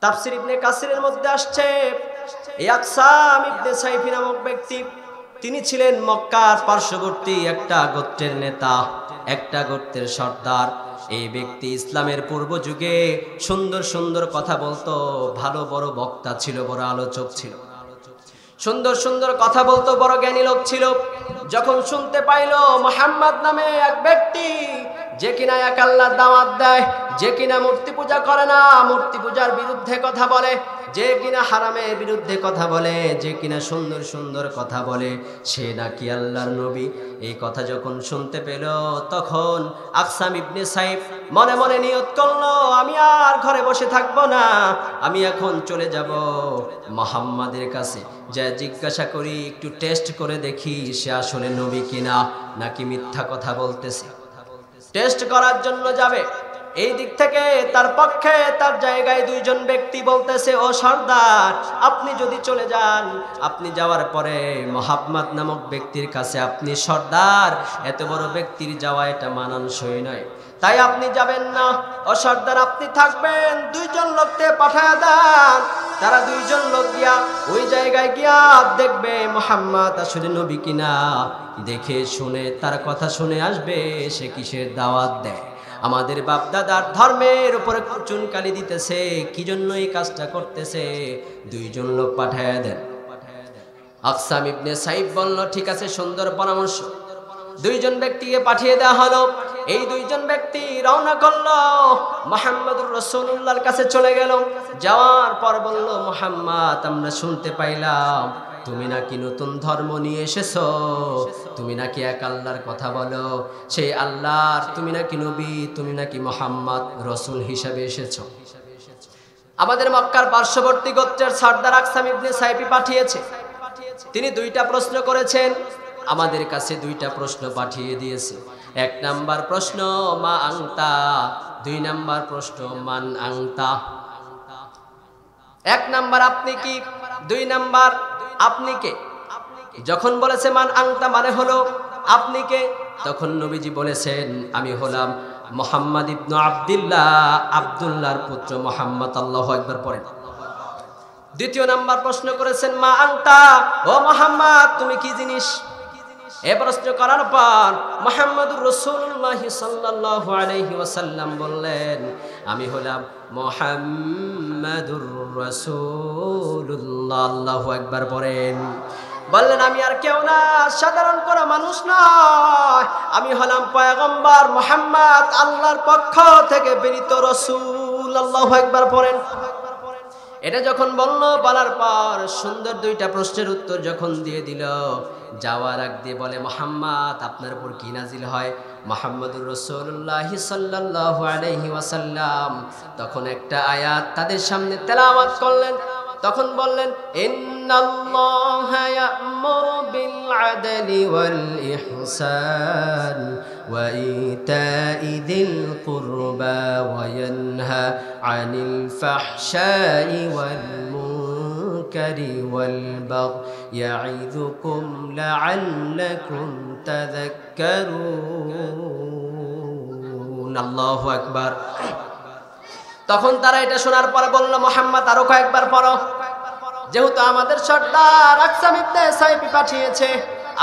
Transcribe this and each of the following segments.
তাফসীর ইবনে কাসিরের মধ্যে আসছে এই আকসাম ইবনে সাইফি নামক ব্যক্তি তিনি ছিলেন মক্কার পার্শ্ববর্তী একটা গোত্রের নেতা, একটা গোত্রের সর্দার। এই ব্যক্তি ইসলামের পূর্ব যুগে সুন্দর সুন্দর কথা বলতো, ভালো বড় বক্তা ছিল, বড় আলোচক ছিল, সুন্দর সুন্দর কথা বলতো, বড় জ্ঞানী লোক ছিল। যখন শুনতে পাইল মুহাম্মদ নামে এক ব্যক্তি যে কিনা এক আল্লাহর দাওয়াত দেয়, যে কিনা মূর্তি পূজা করে না, মূর্তি পূজার বিরুদ্ধে কথা বলে, যে কিনা হারামের বিরুদ্ধে কথা বলে, যে কিনা সুন্দর সুন্দর কথা বলে, সে নাকি আল্লাহর নবী, এই কথা যখন শুনতে পেল তখন আকসাম ইবনে সাইফ মনে মনে নিয়ত করলো, আমি আর ঘরে বসে থাকবো না, আমি এখন চলে যাব মুহাম্মাদের কাছে, যা জিজ্ঞাসা করি, একটু টেস্ট করে দেখি সে আসলে নবী কিনা নাকি মিথ্যা কথা বলতেছে। টেস্ট করার জন্য যাবে, এই দিক থেকে তার পক্ষে তার জায়গায় দুইজন ব্যক্তি বলতেছে, ও সর্দার আপনি যদি চলে যান, আপনি যাওয়ার পরে মুহাম্মদ নামক ব্যক্তির কাছে আপনি সর্দার, এত বড় ব্যক্তির যাওয়া এটা মানানসই নয়, তাই আপনি যাবেন না। ও সর্দার আপনি থাকবেন, দুইজন লোককে পাঠায় দেন, তারা দুইজন লোক গিয়া ওই জায়গায় গিয়া দেখবে মুহাম্মদ আসলে নবী কিনা, দেখে শুনে তার কথা শুনে আসবে সে কিসের দাওয়াত দেয়, আমাদের বাপ দাদার ধর্মের উপরে চুনকালি দিতেছে, কি জন্য এই কাজটা করতেছে, দুইজন লোক পাঠায় দেন। আকসাম ইবনে সাইফ বলল, ঠিক আছে, সুন্দর পরামর্শ। দুইজন ব্যক্তিকে পাঠিয়ে দেওয়া হলো। এই দুইজন ব্যক্তি রওনা করলো, মুহাম্মদুর রাসূলুল্লাহর কাছে চলে গেল। যাওয়ার পর বলল, মুহাম্মদ আমরা শুনতে পাইলাম তুমি নাকি নতুন ধর্ম নিয়ে এসেছো, তুমি নাকি এক আল্লাহর কথা বলো, সেই আল্লাহর তুমি নাকি নবী, তুমি নাকি মুহাম্মদ রাসূল হিসেবে এসেছো। আমাদের মক্কার পার্শ্ববর্তী গোত্রের সর্দার আকসাম ইবনে সাইফি পাঠিয়েছে, তিনি দুইটা প্রশ্ন করেছেন, আমাদের কাছে দুইটা প্রশ্ন পাঠিয়ে দিয়েছে। এক নাম্বার প্রশ্ন মা আংতা, দুই নাম্বার প্রশ্ন মান আংতা। এক নাম্বার আপনি কি, দুই নাম্বার আপনি কে। যখন বলেছে মান আংতা মানে হলো আপনি কে, তখন নবীজি বলেছেন আমি হলাম মুহাম্মদ ইবনে আব্দুল্লাহ, আব্দুল্লাহর পুত্র মুহাম্মদ। আল্লাহু আকবার পড়েন। দ্বিতীয় নাম্বার প্রশ্ন করেছেন মা আংতা, ও মুহাম্মদ তুমি কি জিনিস। এই প্রশ্ন করার পর মুহাম্মদুর রাসূলুল্লাহ সাল্লাল্লাহু আলাইহি ওয়াসাল্লাম বললেন আমি হলাম মুহাম্মাদুর রাসূলুল্লাহ। আল্লাহু আকবার পড়েন। বললেন আমি আর কেউ না, সাধারণ কোনো মানুষ নয়, আমি হলাম পয়গম্বর মুহাম্মদ, আল্লাহর পক্ষ থেকে প্রেরিত রাসূল। আল্লাহু আকবার পড়েন। এটা যখন বলল, বলার পর সুন্দর দুইটা প্রশ্নের উত্তর যখন দিয়ে দিল, যাওয়ার আগ দিয়ে বলে মুহাম্মদ আপনার উপর কি নাজিল হয়। মুহাম্মদুর রাসূলুল্লাহ সাল্লাল্লাহু আলাইহি ওয়াসাল্লাম তখন একটা আয়াত তাদের সামনে তেলাওয়াত করলেন। তখন বললেন ইন্নাল্লাহা ইয়া'মুরু বিল আদলি ওয়াল ইহসান ওয়া ইতা'i যিল কুরবা ওয়া ইয়ানহা আনিল ফাহশাই ওয়াল মুনকারি ওয়াল বাগই ইয়া'ইযুকুম লা'আল্লাকুম তাযাক্কারুন। আল্লাহু আকবার। তখন তারা এটা শোনার পরে বলল মুহাম্মদ আরো কয়েকবার পড়ো, যেহেতু আমাদের সর্দার আকসাম ইবনে সাইফি পাঠিয়েছে,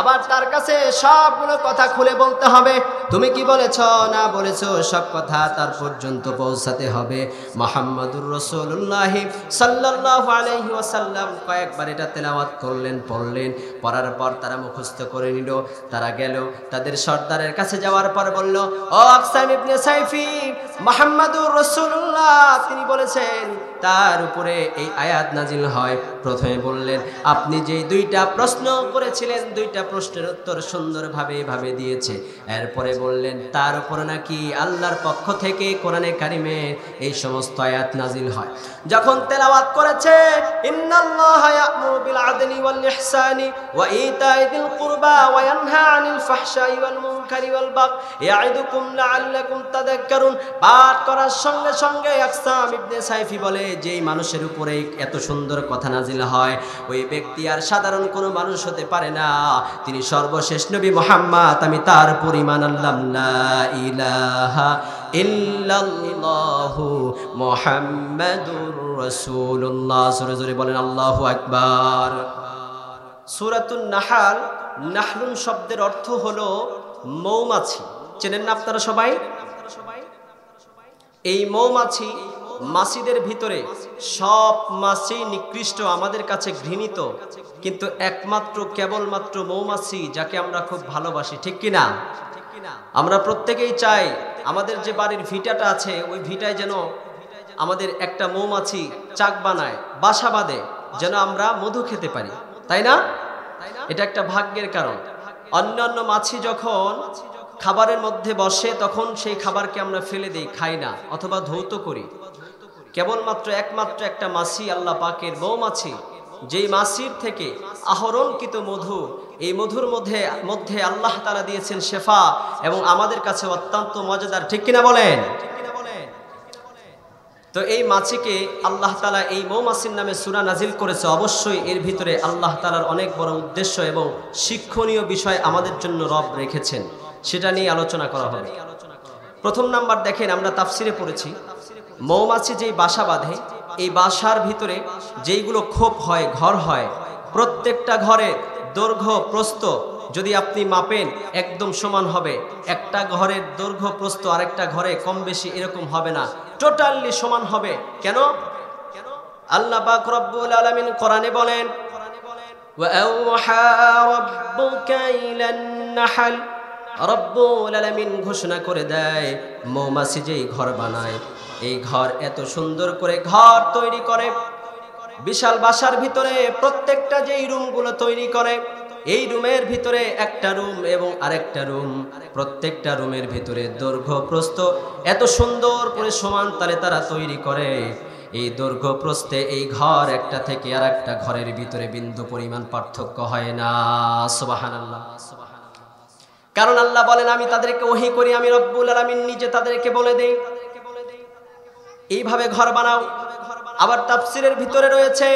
আবার তার কাছে সবগুলো কথা খুলে বলতে হবে, তুমি কি বলেছ না বলেছ সব কথা তার পর্যন্ত পৌঁছাতে হবে। মুহাম্মদুর রাসূলুল্লাহ সাল্লাল্লাহু আলাইহি ওয়াসাল্লাম কয়েকবার এটা তেলাওয়াত করলেন, পড়লেন, পড়ার পর তারা মুখস্থ করে নিল। তারা গেল তাদের সর্দারের কাছে, যাওয়ার পর বলল ও আকসাম ইবনে সাইফি, মুহাম্মদুর রাসূলুল্লাহ তিনি বলেছেন তার উপরে এই আয়াত নাজিল হয়। প্রথমে বললেন আপনি যে দুইটা প্রশ্ন করেছিলেন, দুইটা প্রশ্নের উত্তর সুন্দরভাবে দিয়েছে। এরপরে বললেন তার উপর নাকি আল্লাহর পক্ষ থেকে কোরআনে কারিমে এই সমস্ত আয়াত নাজিল হয়। যখন তেলাওয়াত করেছে ইন্নাল্লাহা ইয়া'মুরু বিল আদলি ওয়াল ইহসানি ওয়া ইতা'i যিল কুরবা ওয়া ইয়ানহা আনিল ফাহশাই ওয়াল মুনকারি ওয়াল বাগই ইয়া'ইদুকুম লা'আল্লাকুম তাযাক্কারুন, পাঠ করার সঙ্গে সঙ্গে আকসাম ইবনে সাইফি বলে যেই মানুষের উপরে এত সুন্দর কথা নাজিল হয় ওই ব্যক্তি আর সাধারণ কোনো মানুষ হতে পারে না, তিনি সর্বশেষ নবী মুহাম্মদ, আমি তার পরিমাণ আল্লাহ লা ইলাহা ইল্লাল্লাহু মুহাম্মাদুর রাসূলুল্লাহ। জোরে জোরে বলেন আল্লাহু আকবার। সূরাতুন নাহাল, নাহলুন শব্দের অর্থ হলো মৌমাছি। চেনেন না আপনারা সবাই? এই মৌমাছি, মাছিদের ভিতরে সব মাছি নিকৃষ্ট, আমাদের কাছে ঘৃণিত, কিন্তু একমাত্র কেবলমাত্র মৌমাছি যাকে আমরা খুব ভালোবাসি, ঠিক কিনা? আমরা প্রত্যেকেই চাই আমাদের যে বাড়ির ভিটাটা আছে ওই ভিটায় যেন আমাদের একটা মৌমাছি চাক বানায়, বাসা বাঁধে, যেন আমরা মধু খেতে পারি, তাই না? এটা একটা ভাগ্যের কারণ। অন্যান্য মাছি যখন খাবারের মধ্যে বসে তখন সেই খাবারকে আমরা ফেলে দিই, খাই না, অথবা ধৌত করি। কেবলমাত্র একমাত্র একটা মাছি আল্লাহ পাকের মৌমাছি, যেই মাছির থেকে আহরণকৃত মধু, এই মধুর মধ্যে আল্লাহ তাআলা দিয়েছেন শেফা, এবং আমাদের কাছে অত্যন্ত মজাদার, ঠিক কিনা বলেন? তো এই মাছিকে আল্লাহ তাআলা এই মৌমাছির নামে সূরা নাজিল করেছে। অবশ্যই এর ভিতরে আল্লাহ তাআলার অনেক বড় উদ্দেশ্য এবং শিক্ষণীয় বিষয় আমাদের জন্য রব রেখেছেন, সেটা নিয়ে আলোচনা করা হবে। প্রথম নাম্বার দেখেন, আমরা তাফসিরে পড়েছি মৌমাছি যেই বাসা বাঁধে, এই বাসার ভিতরে যেইগুলো খোপ হয়, ঘর হয়, প্রত্যেকটা ঘরে দৈর্ঘ্য প্রস্থ যদি আপনি মাপেন একদম সমান হবে। একটা ঘরের দৈর্ঘ্য প্রস্থ আরেকটা ঘরে কম বেশি এরকম হবে না, টোটালি সমান হবে। কেন? আল্লাহ পাক রব্বুল আলামিন কোরআনে বলেন, ওয়া আওহা রাব্বুকা ইলান নাহল, রব্বুল আলামিন ঘোষণা করে দেয় মৌমাছি যেই ঘর বানায়, এই ঘর এত সুন্দর করে ঘর তৈরি করে, বিশাল বাসার ভিতরে প্রত্যেকটা যেই রুমগুলো তৈরি করে, এই রুমের ভিতরে একটা রুম এবং আরেকটা রুম, প্রত্যেকটা রুমের ভিতরে দৈর্ঘ্য প্রস্থ এত সুন্দর করে সমান তালে তারা তৈরি করে। এই দৈর্ঘ্য প্রস্থে এই ঘর একটা থেকে আর একটা ঘরের ভিতরে বিন্দু পরিমাণ পার্থক্য হয় না। সুবহানাল্লাহ। কারণ আল্লাহ বলেন, আমি তাদেরকে ওহী করি, আমি রব্বুল আলামিন নিজে তাদেরকে বলে দেই এইভাবে ঘর বানাও। আবার তাফসিরের ভিতরে রয়েছে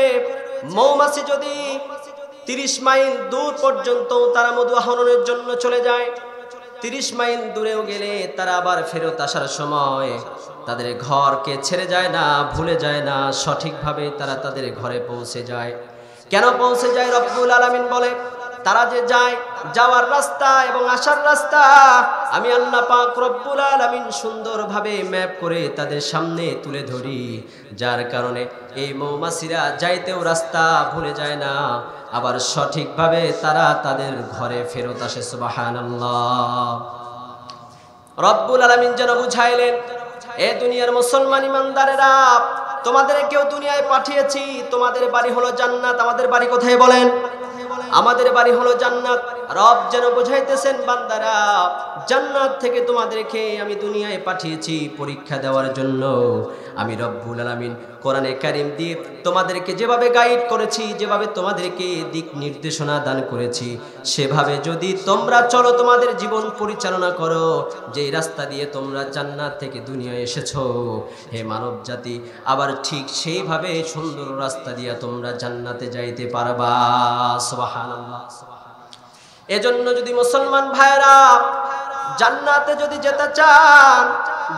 মৌমাছি যদি 30 মাইল দূর পর্যন্ত তারা মধু আহরণের জন্য চলে যায়, 30 মাইল দূরেও গেলে তারা আবার ফেরত আসার সময় তাদের ঘরকে ছেড়ে যায় না, ভুলে যায় না, সঠিকভাবে তারা তাদের ঘরে পৌঁছে যায়। কেন পৌঁছে যায়? রব্বুল আলামিন বলে, তারা যে যায়, যাওয়ার রাস্তা এবং আসার রাস্তা আমি আল্লাহ পাক রব্বুল আলামিন সুন্দরভাবে ম্যাপ করে তাদের সামনে তুলে ধরি, যার কারণে এই মৌমাছিরা যাইতেও রাস্তা ভুলে যায় না, আবার সঠিকভাবে তারা তাদের ঘরে ফেরত আসে। সুবহানাল্লাহ। রব্বুল আলামিন যেন বুঝাইলেন, এ দুনিয়ার মুসলমান ইমানদারেরা, তোমাদের কেউ দুনিয়ায় পাঠিয়েছি, তোমাদের বাড়ি হলো জান্নাত। আমাদের বাড়ি কোথায় বলেন? আমাদের বাড়ি হলো জান্নাত। রব যেন বুঝাইতেছেন, বান্দারা, জান্নাত থেকে তোমাদেরকে আমি দুনিয়ায় পাঠিয়েছি পরীক্ষা দেওয়ার জন্য। আমি রব্বুল আলামিন কোরআনে কারীম দিয়ে তোমাদেরকে যেভাবে গাইড করেছি, যেভাবে তোমাদেরকে দিক নির্দেশনা দান করেছি, সেভাবে যদি তোমরা চলো, তোমাদের জীবন পরিচালনা করো, যেই রাস্তা দিয়ে তোমরা জান্নাত থেকে দুনিয়ায় এসেছো, হে মানব জাতি, আবার ঠিক সেইভাবে সুন্দর রাস্তা দিয়ে তোমরা জান্নাতে যাইতে পারবা। সুবহানাল্লাহ। এজন্য যদি মুসলমান ভাইরা জান্নাতে যদি যেতে চান,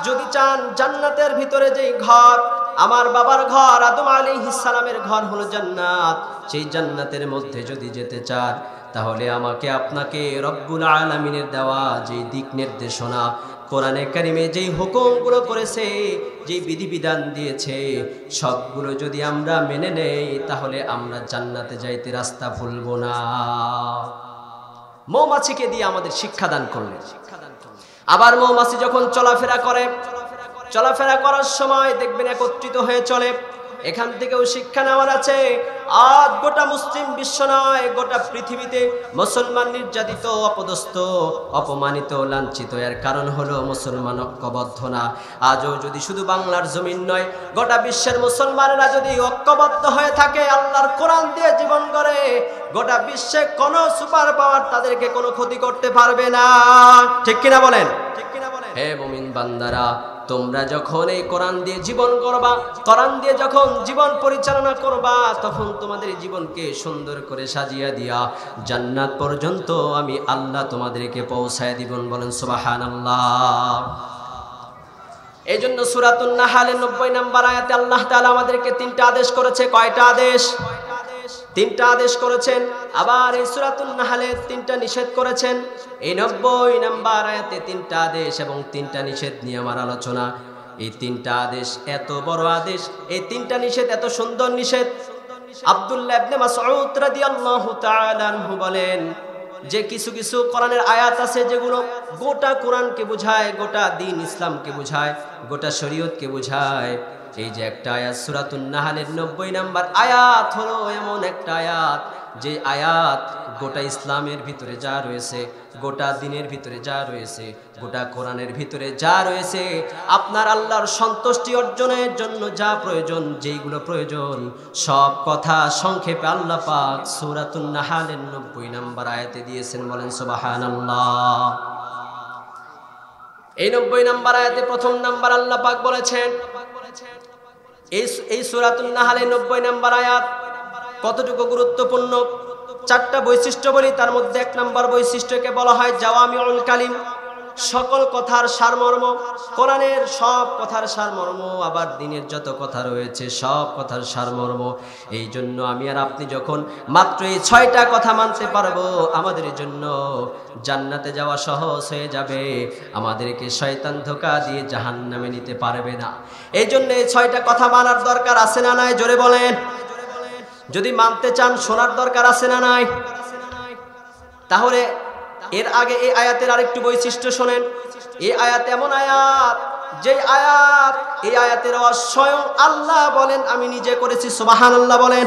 যদি চান জান্নাতের ভিতরে যেই ঘর, আমার বাবার ঘর আদম আলাইহিস সালামের ঘর হলো জান্নাত, সেই জান্নাতের মধ্যে যদি যেতে চান, তাহলে আমাকে আপনাকে রব্বুল আলামিনের দেওয়া যেই দিক নির্দেশনা, কোরআনে কারিমে যেই হুকুমগুলো করেছে, যেই বিধিবিধান দিয়েছে, সবগুলো যদি আমরা মেনে নেই, তাহলে আমরা জান্নাতে যাইতে রাস্তা ভুলব না। মৌমাছিকে দিয়ে আমাদের শিক্ষাদান করলেন। আবার মৌমাছি যখন চলাফেরা করে, চলাফেরা করার সময় দেখবেন একত্রিত হয়ে চলে। এখান থেকেও শিক্ষা নেওয়ার আছে। আজ গোটা মুসলিম বিশ্ব নয়, গোটা পৃথিবীতে মুসলমান নির্যাতিত, অপদস্থ, অপমানিত, লাঞ্ছিত। এর কারণ হলো মুসলমান ঐক্যবদ্ধ না। আজও যদি শুধু বাংলার জমিন নয়, গোটা বিশ্বের মুসলমানেরা যদি ঐক্যবদ্ধ হয়ে থাকে, আল্লাহর কোরআন দিয়ে জীবন গড়ে, গোটা বিশ্বে কোনো সুপার পাওয়ার তাদেরকে কোনো ক্ষতি করতে পারবে না। ঠিক কিনা বলেন? হে মুমিন বান্দারা, তোমরা যখন এই কোরআন দিয়ে জীবন করবা, কোরআন দিয়ে যখন জীবন পরিচালনা করবা, তখন তোমাদের জীবনকে সুন্দর করে সাজিয়ে দিয়া জান্নাত পর্যন্ত আমি আল্লাহ তোমাদেরকে পৌঁছায় দিবেন। বলেন সুবহানাল্লাহ। এই জন্য সূরাতুন নাহালের 90 নম্বর আয়াতে আল্লাহ তাআলা আমাদেরকে তিনটা আদেশ করেছে। কয়টা আদেশ? তিনটা আদেশ করেছেন। আবার এই সূরাতুন নাহালে তিনটা নিষেধ করেছেন। এই 90 নম্বর আয়াতে তিনটা আদেশ এবং তিনটা নিষেধ নিয়ে আমার আলোচনা। এই তিনটা আদেশ এত বড় আদেশ, এই তিনটা নিষেধ এত সুন্দর নিষেধ। আব্দুল্লাহ ইবনে মাসউদ রাদিয়াল্লাহু তাআলা আনহু বলেন যে কিছু কিছু কোরআনের আয়াত আছে যেগুলো গোটা কোরআনকে বোঝায়, গোটা দ্বীন ইসলামকে বোঝায়, গোটা শরীয়তকে বোঝায়। এই যে একটা আয়াত সূরাতুন নাহালের 90 নম্বর আয়াত হলো এমন একটা আয়াত যে আয়াত গোটা ইসলামের ভিতরে যা রয়েছে, গোটা দ্বীনের ভিতরে যা রয়েছে, গোটা কোরআনের ভিতরে যা রয়েছে, আপনার আল্লাহর সন্তুষ্টি অর্জনের জন্য যা প্রয়োজন, যেইগুলো প্রয়োজন সব কথা সংক্ষেপে আল্লাহ পাক সূরাতুন নাহালের 90 নম্বর আয়াতে দিয়েছেন। বলেন সুবহানাল্লাহ। এই 90 নম্বর আয়াতে প্রথম নাম্বার আল্লাহ পাক বলেছেন, এই সূরাতুন নাহালের 90 নম্বর আয়াত কতটুকু গুরুত্বপূর্ণ। চারটা বৈশিষ্ট্য বলি, তার মধ্যে এক নম্বর বৈশিষ্ট্যকে বলা হয় জাওয়ামিউল কালিম, সকল কথার সারমর্ম। কোরআনের সব কথার সারমর্ম, আবার দ্বীনের যত কথা রয়েছে সব কথার সারমর্ম। এই জন্য আমি আর আপনি যখন মাত্র এই 6টা কথা মানতে পারবো, আমাদের জন্য জান্নাতে যাওয়া সহজ হয়ে যাবে। আমাদেরকে শয়তান ধোঁকা দিয়ে জাহান্নামে নিতে পারবে না। এই জন্য এই 6টা কথা মানার দরকার আছে না নাই? জোরে বলেন। যদি মানতে চান শোনার দরকার আছে না নাই? তাহলে এর আগে এই আয়াতের আরেকটু বৈশিষ্ট্য শোনেন। এই আয়াত এমন আয়াত, যে আয়াত, এই আয়াতের আওয়াজ স্বয়ং আল্লাহ বলেন আমি নিজে করেছি। সুবহানাল্লাহ বলেন।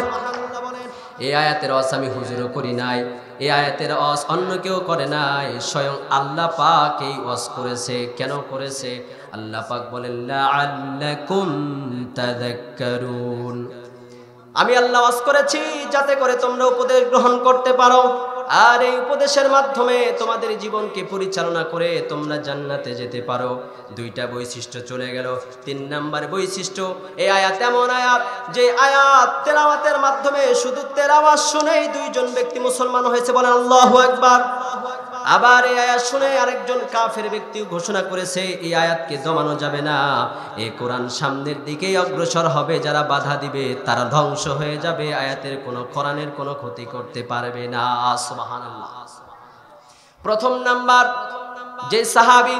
এই আয়াতের আওয়াজ আমি হুজুরও করি নাই, এই আয়াতের আওয়াজ অন্য কেউ করে নাই, স্বয়ং আল্লাহ পাক এই ওয়াজ করেছে। কেন করেছে? আল্লাহ পাক বলেন লাআল্লাকুম তাযাক্কারুন, আমি আল্লাহ ওয়াজ করেছি যাতে করে তোমরা উপদেশ গ্রহণ করতে পারো, আর এই উপদেশের মাধ্যমে তোমাদের জীবনকে পরিচালনা করে তোমরা জান্নাতে যেতে পারো। দুইটা বৈশিষ্ট্য চলে গেল। 3 নাম্বার বৈশিষ্ট্য, এই আয়াত এমন আয়াত যে আয়াত তেলাওয়াতের মাধ্যমে শুধু তেলাওয়াত শুনেই 2 জন ব্যক্তি মুসলমান হয়েছে। বলেন আল্লাহু আকবার। আবার এই আয়াত শুনে আরেকজন কাফের ব্যক্তি ঘোষণা করেছে এই আয়াতকে দমানো যাবে না, এই কোরআন সামনের দিকেই অগ্রসর হবে, যারা বাধা দিবে তারা ধ্বংস হয়ে যাবে, আয়াতের কোনো কোরআনের কোনো ক্ষতি করতে পারবে না। সুবহানাল্লাহ। প্রথম নাম্বার, যে সাহাবী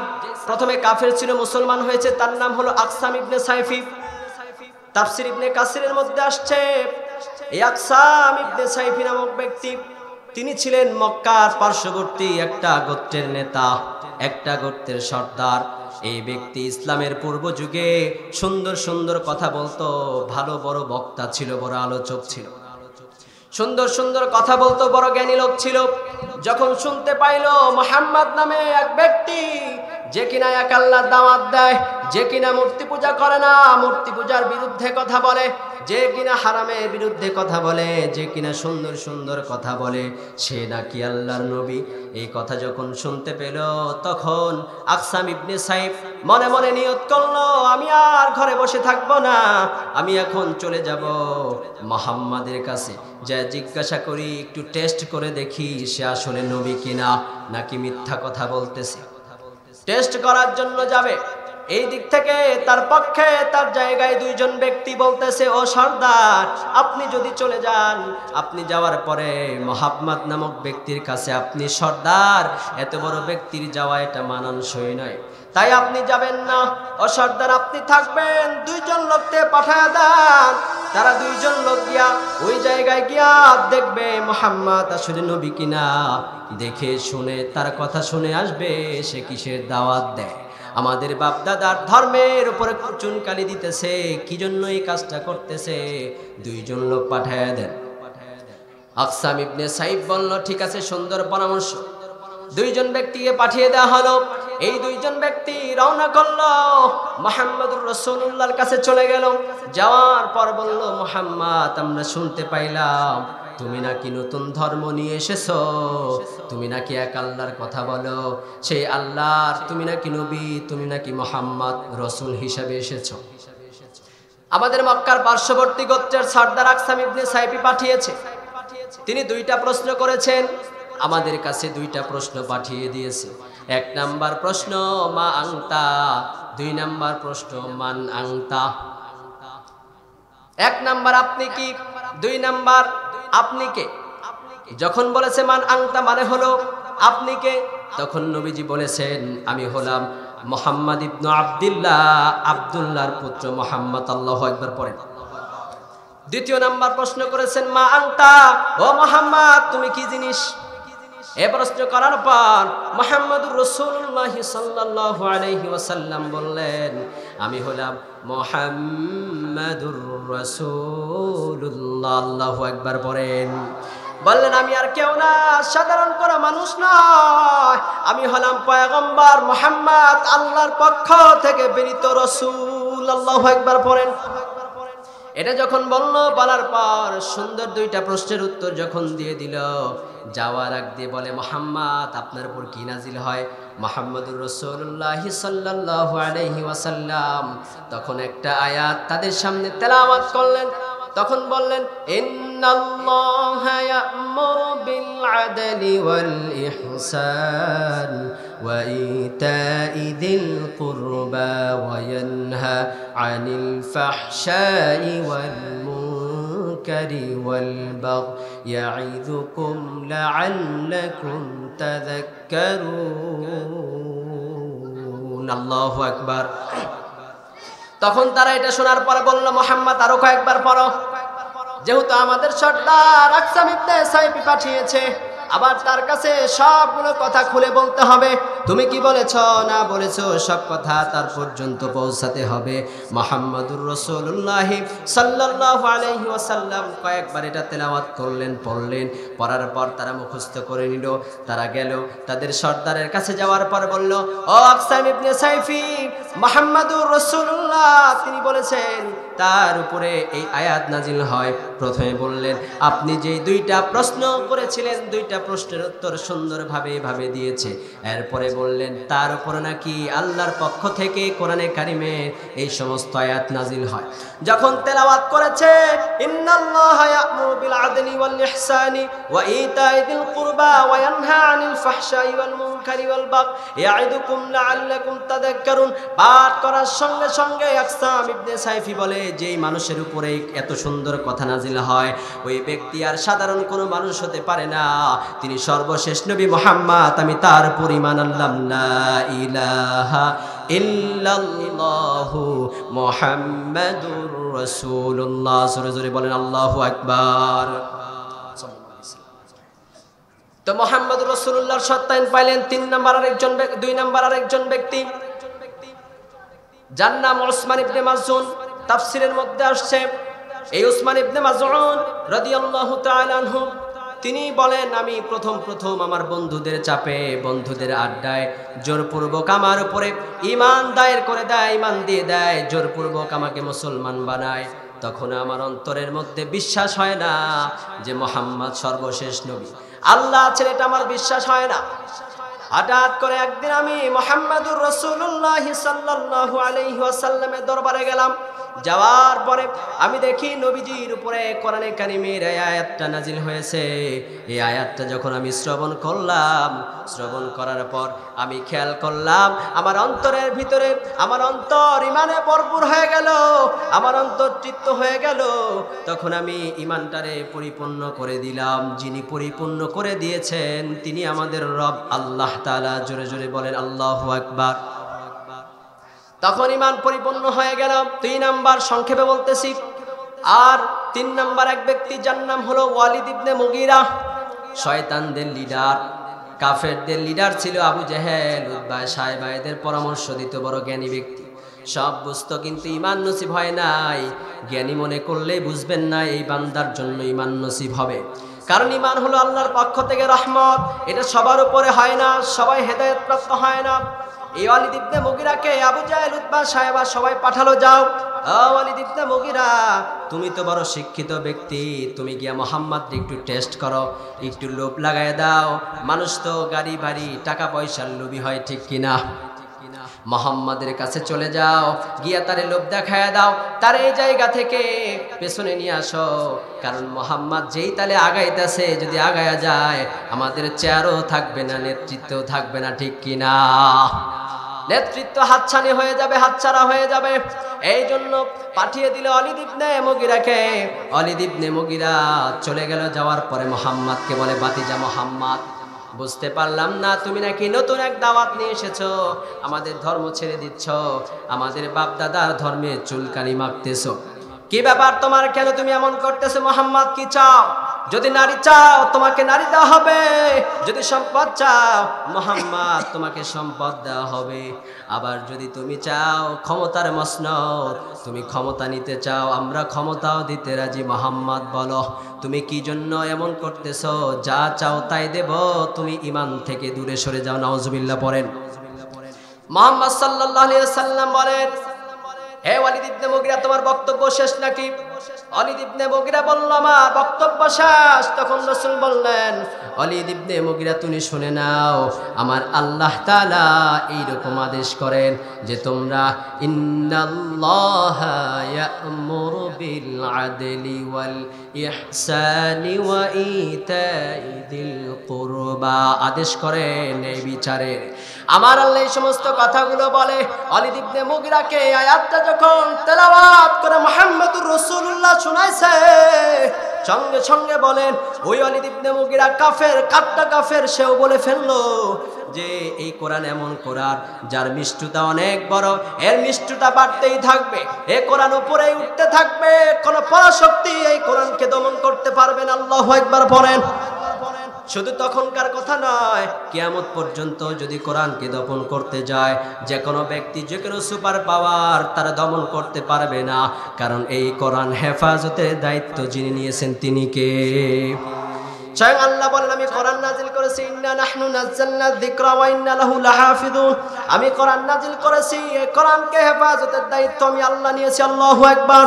প্রথমে কাফের ছিল মুসলমান হয়েছে তার নাম হলো আকসাম ইবনে সাইফি। তাফসীর ইবনে কাসিরের মধ্যে আসছে এই আকসাম ইবনে সাইফি নামক ব্যক্তি, তিনি ছিলেন মক্কার পার্শ্ববর্তী একটা গোত্রের নেতা, একটা গোত্রের সর্দার। এই ব্যক্তি ইসলামের পূর্ব যুগে সুন্দর সুন্দর কথা বলতো, ভালো বড় বক্তা ছিল, বড় আলোচক ছিল, সুন্দর সুন্দর কথা বলতো, বড় জ্ঞানী লোক ছিল। যখন শুনতে পাইল মুহাম্মদ নামে এক ব্যক্তি যে কিনা এক আল্লাহর দাওয়াত দেয়, যে কিনা মূর্তি পূজা করে না, মূর্তি পূজার বিরুদ্ধে কথা বলে, যে কিনা হারামের বিরুদ্ধে কথা বলে, যে কিনা সুন্দর সুন্দর কথা বলে, সে নাকি আল্লাহর নবী, এই কথা যখন শুনতে পেল তখন আকসাম ইবনে সাইফ মনে মনে নিয়ত করলো আমি আর ঘরে বসে থাকবো না, আমি এখন চলে যাব মুহাম্মাদের কাছে, যা জিজ্ঞাসা করি, একটু টেস্ট করে দেখি সে আসলে নবী কিনা নাকি মিথ্যা কথা বলতেছে। টেস্ট করার জন্য যাবে। এই দিক থেকে তার পক্ষে তার জায়গায় 2 জন ব্যক্তি বলতেছে ও সর্দার, আপনি যদি চলে যান, আপনি যাওয়ার পরে মুহাম্মদ নামক ব্যক্তির কাছে আপনি সর্দার, এত বড় ব্যক্তির যাওয়া এটা মানানসই নয়, তাই আপনি যাবেন না। ও সর্দার আপনি থাকবেন, 2 জন লোককে পাঠায় দেন, তারা 2 জন লোক গিয়া ওই জায়গায় গিয়া দেখবে মুহাম্মদ আসলে নবী কিনা, দেখে শুনে তার কথা শুনে আসবে সে কিসের দাওয়াত দেয়, আমাদের বাপ দাদার ধর্মের উপরে চুনকালি দিতেছে, কি জন্য এই কাজটা করতেছে। 2 জন লোক পাঠায় দেন। আকসাম ইবনে সাইফ বলল ঠিক আছে, সুন্দর পরামর্শ। 2 জন ব্যক্তিকে পাঠিয়ে দেওয়া হলো। এই 2 জন ব্যক্তি রওনা করলো, মুহাম্মদুর রাসূলুল্লাহর কাছে চলে গেল। যাওয়ার পর বলল, মুহাম্মদ আমরা শুনতে পাইলাম তুমি নাকি নতুন ধর্ম নিয়ে এসেছো, তুমি নাকি এক আল্লাহর কথা বলো, সেই আল্লাহর তুমি নাকি নবী, তুমি নাকি মুহাম্মদ রাসূল হিসেবে এসেছো। আমাদের মক্কার পার্শ্ববর্তী গোত্রের সর্দার আকসাম ইবনে সাইফি পাঠিয়েছে। তিনি 2টা প্রশ্ন করেছেন, আমাদের কাছে 2টা প্রশ্ন পাঠিয়ে দিয়েছে। 1 নাম্বার প্রশ্ন মা আনতা, দুই নাম্বার প্রশ্ন মান আনতা। এক নাম্বার আপনি কি, দুই নাম্বার আপনি কে। যখন বলেছে মান আনতা মানে হলো আপনি কে, তখন নবীজি বলেছেন আমি হলাম মুহাম্মদ ইবনে আব্দুল্লাহ, আব্দুল্লাহর পুত্র মুহাম্মদ। আল্লাহু আকবার পড়েন। দ্বিতীয় নাম্বার প্রশ্ন করেছেন মা আনতা, ও মুহাম্মদ তুমি কি জিনিস। এ প্রশ্ন করার পর মুহাম্মদুর রাসূলুল্লাহ সাল্লাল্লাহু আলাইহি ওয়াসাল্লাম বললেন আমি হলাম মুহাম্মাদুর রাসূলুল্লাহ। আল্লাহু আকবার পড়েন। বললেন আমি আর কেউ না, সাধারণ কোনো মানুষ নয়, আমি হলাম পয়গম্বর মুহাম্মদ, আল্লাহর পক্ষ থেকে প্রেরিত রাসূল। আল্লাহু আকবার পড়েন। এটা যখন বলার পর সুন্দর দুইটা প্রশ্নের উত্তর যখন দিয়ে দিল, যাওয়ার আগ দিয়ে বলে মুহাম্মদ আপনার উপর কি নাজিল হয়। মুহাম্মদুর রাসূলুল্লাহ সাল্লাল্লাহু আলাইহি ওয়াসাল্লাম তখন একটা আয়াত তাদের সামনে তেলাওয়াত করলেন। তখন বললেন ইন্নাল্লাহা ইয়া'মুরু বিল আদলি ওয়াল ইহসান ওয়া ইতা'i যিল কুরবা ওয়া ইয়ানহা আনিল ফাহশাই ওয়াল মুনকারি ওয়াল বাগই ইয়া'iযুকুম লা'আল্লাকুম তাযাক্কারুন। আল্লাহু আকবার। তখন তারা এটা শোনার পরে বলল মুহাম্মদ আরো কয়েকবার পড়ো, যেহেতু আমাদের সর্দার আকসাম ইবনে সাইফি পাঠিয়েছে, আবার তার কাছে সবগুলো কথা খুলে বলতে হবে, তুমি কি বলেছ না বলেছ সব কথা তার পর্যন্ত পৌঁছাতে হবে। মুহাম্মদুর রাসূলুল্লাহ সাল্লাল্লাহু আলাইহি ওয়াসাল্লাম কয়েকবার এটা তেলাওয়াত করলেন, পড়লেন, পড়ার পর তারা মুখস্থ করে নিল। তারা গেল তাদের সর্দারের কাছে, যাওয়ার পর বলল ও আকসাম ইবনে সাইফি, মুহাম্মদুর রাসূলুল্লাহ তিনি বলেছেন তার উপরে এই আয়াত নাজিল হয়। প্রথমে বললেন আপনি যে দুইটা প্রশ্ন করেছিলেন দুইটা প্রশ্নের উত্তর সুন্দরভাবে দিয়েছে। এরপরে বললেন তার উপরে নাকি আল্লাহর পক্ষ থেকে কোরআনে কারিমে এই সমস্ত আয়াত নাজিল হয়। যখন তেলাওয়াত করেছে ইন্নাল্লাহা ইয়া'মুরু বিল আদলি ওয়াল ইহসানি ওয়া ইতা'i যিল কুরবা ওয়া ইয়ানহা আনিল ফাহশাই ওয়াল মুনকারি ওয়াল বাগই ইয়া'iদুকুম লা'আল্লাকুম তাযাক্কারুন, পাঠ করার সঙ্গে সঙ্গে আকসাম ইবনে সাইফি বলে যেই মানুষের উপরে এত সুন্দর কথা নাজিল হয় ওই ব্যক্তি আর সাধারণ কোনো মানুষ হতে পারে না, তিনি সর্বশেষ নবী মুহাম্মদ, আমি তার উপর ঈমান আনলাম। লা ইলাহা ইল্লাল্লাহু মুহাম্মাদুর রাসূলুল্লাহ। জোরে জোরে বলেন আল্লাহু আকবার। তো মুহাম্মদুর রাসূলুল্লাহর সত্যায়ন পাইলেন দুই নাম্বার আরেকজন ব্যক্তি, যার নাম উসমান ইবনে মাযউন। তাফসীরের মধ্যে আসছে এই উসমান ইবনে মাযউন রাদিয়াল্লাহু তাআলা আনহু তিনি বলেন আমি প্রথম আমার বন্ধুদের চাপে, বন্ধুদের আড্ডায় জোরপূর্বক আমার উপরে ঈমান দায়ের করে দেয়, ঈমান দিয়ে দেয়, জোরপূর্বক আমাকে মুসলমান বানায়। তখন আমার অন্তরের মধ্যে বিশ্বাস হয় না যে মুহাম্মদ সর্বশেষ নবী, আল্লাহ আছেন, এটা আমার বিশ্বাস হয় না। হঠাৎ করে একদিন আমি মুহাম্মদুর রাসূলুল্লাহ সাল্লাল্লাহু আলাইহি ওয়াসাল্লামের দরবারে গেলাম। যাওয়ার পরে আমি দেখি নবীজির উপরে কোরআনে কারিমের এই আয়াতটা নাজিল হয়েছে। এই আয়াতটা যখন আমি শ্রবণ করার পর আমি খেয়াল করলাম আমার অন্তরের ভিতরে, আমার অন্তর ঈমানে ভরপুর হয়ে গেল, আমার অন্তর তৃপ্ত হয়ে গেল। তখন আমি ঈমানটারে পরিপূর্ণ করে দিলাম। যিনি পরিপূর্ণ করে দিয়েছেন তিনি আমাদের রব আল্লাহ তাআলা। জোরে জোরে বলেন আল্লাহু আকবার। তখন ঈমান পরিপূর্ণ হয়ে গেল। 2 নাম্বার সংক্ষেপে বলতেছি। আর 3 নাম্বার এক ব্যক্তি যার নাম হলো ওয়ালিদ ইবনে মুগীরা, শয়তানদের লিডার, কাফেরদের লিডার ছিল আবু জেহেল, উতবা, সায়বা, এদের পরামর্শ দিত, বড় জ্ঞানী ব্যক্তি, সব বুঝতো কিন্তু ঈমান নসিব হয় নাই। জ্ঞানী মনে করলেই বুঝবেন না এই বান্দার জন্য ঈমান নসিব হবে, কারণ ঈমান হলো আল্লাহর পক্ষ থেকে রহমত, এটা সবার উপরে হয় না, সবাই হেদায়েত প্রাপ্ত হয় না। এই ওয়ালিদ ইবনে মুগীরাকে আবু জাহেল, উতবা, সায়বা সবাই পাঠালো, যাও ওয়ালিদ ইবনে মুগীরা তুমি তো বড় শিক্ষিত ব্যক্তি, তুমি গিয়া মুহাম্মদকে একটু টেস্ট করো, একটু লোভ লাগায় দাও। মানুষ তো গাড়ি বাড়ি টাকা পয়সার লোভী হয়, ঠিক কিনা? মুহাম্মাদের কাছে চলে যাও, গিয়া তারে লোভ দেখায় দাও, তার এই জায়গা থেকে পেছনে নিয়ে আসো, কারণ মুহাম্মদ যেই তালে আগাইতেছে, যদি আগায়া যায় আমাদের চেয়ারও থাকবে না, নেতৃত্বও থাকবে না, ঠিক কিনা? নেতৃত্ব হাতছানি হয়ে যাবে, হাতছাড়া হয়ে যাবে। এই জন্য পাঠিয়ে দিল ওয়ালিদ ইবনে মুগিরাকে। ওয়ালিদ ইবনে মুগিরা চলে গেল, যাওয়ার পরে মুহাম্মদকে বলে, বাতিজা মুহাম্মদ, বুঝতে পারলাম না তুমি নাকি নতুন এক দাওয়াত নিয়ে এসেছো, আমাদের ধর্ম ছেড়ে দিচ্ছ, আমাদের বাপ দাদার ধর্মে চুলকানি মাখতেছো। কি ব্যাপার তোমার, কেন তুমি এমন করতেছো? মুহাম্মদ কি চাও? যদি নারী চাও তোমাকে নারী দেওয়া হবে, যদি সম্পদ চাও মুহাম্মদ তোমাকে সম্পদ দেওয়া হবে, আবার যদি তুমি চাও ক্ষমতার মসনদ, তুমি ক্ষমতা নিতে চাও, আমরা ক্ষমতাও দিতে রাজি। মুহাম্মদ বলো তুমি কি জন্য এমন করতেছো? যা চাও তাই দেব, তুমি ঈমান থেকে দূরে সরে যাও। নাউজুবিল্লাহ পড়েন। মুহাম্মদ সাল্লাল্লাহু আলাইহি ওয়াসাল্লাম বলেন, হে ওয়ালিদ ইবনে মুগিরা, তোমার বক্তব্য শেষ নাকি? ওয়ালিদ ইবনে মুগিরা বলল, আমার বক্তব্য শেষ। তখন রাসূল বললেন, ওয়ালিদ ইবনে মুগিরা তুমি শুনে নাও, আমার আল্লাহ তাআলা এইরকম আদেশ করেন যে তোমরা ইন্নাল্লাহা ইয়া'মুরু বিল আদলি ওয়াল ইহসানি ওয়া ইতাই যিল কুরবা, আদেশ করেন এই বিচারের। আমার আল্লাহ এই সমস্ত কথাগুলো বলে। ওয়ালিদ ইবনে মুগিরাকে আয়াতটা যখন তেলাওয়াত করে মুহাম্মদুর রাসূলুল্লাহ শুনাইছে, সঙ্গে সঙ্গে বলেন ওই ওয়ালিদ ইবনে মুগিরা কাফের, কাট্টা কাফের। সেও বলে ফেললো যে এই কোরআন এমন কোরআন যার মিষ্টতা অনেক বড়, এর মিষ্টতা বাড়তেই থাকবে, এই কোরআন উপরেই উঠতে থাকবে, কোন পরাশক্তি এই কোরআনকে দমন করতে পারবে না। আল্লাহু আকবার বলেন। শুধু তখনকার কথা নয়, কিয়ামত পর্যন্ত যদি কোরআনকে দমন করতে যায়, যে কোনো ব্যক্তি, যে কোনো সুপার পাওয়ার তারা দমন করতে পারবে না, কারণ এই কোরআন হেফাজতের দায়িত্ব যিনি নিয়েছেন তিনি কে? স্বয়ং আল্লাহ বলেন, আমি কোরআন নাজিল করেছি, ইন্না নাহনু নাযালনা যিকরা ওয়া ইন্না লাহু লাহাফিজুন, আমি কোরআন নাজিল করেছি, এই কোরআনকে হেফাজতের দায়িত্ব আমি আল্লাহ নিয়েছি। আল্লাহু আকবার।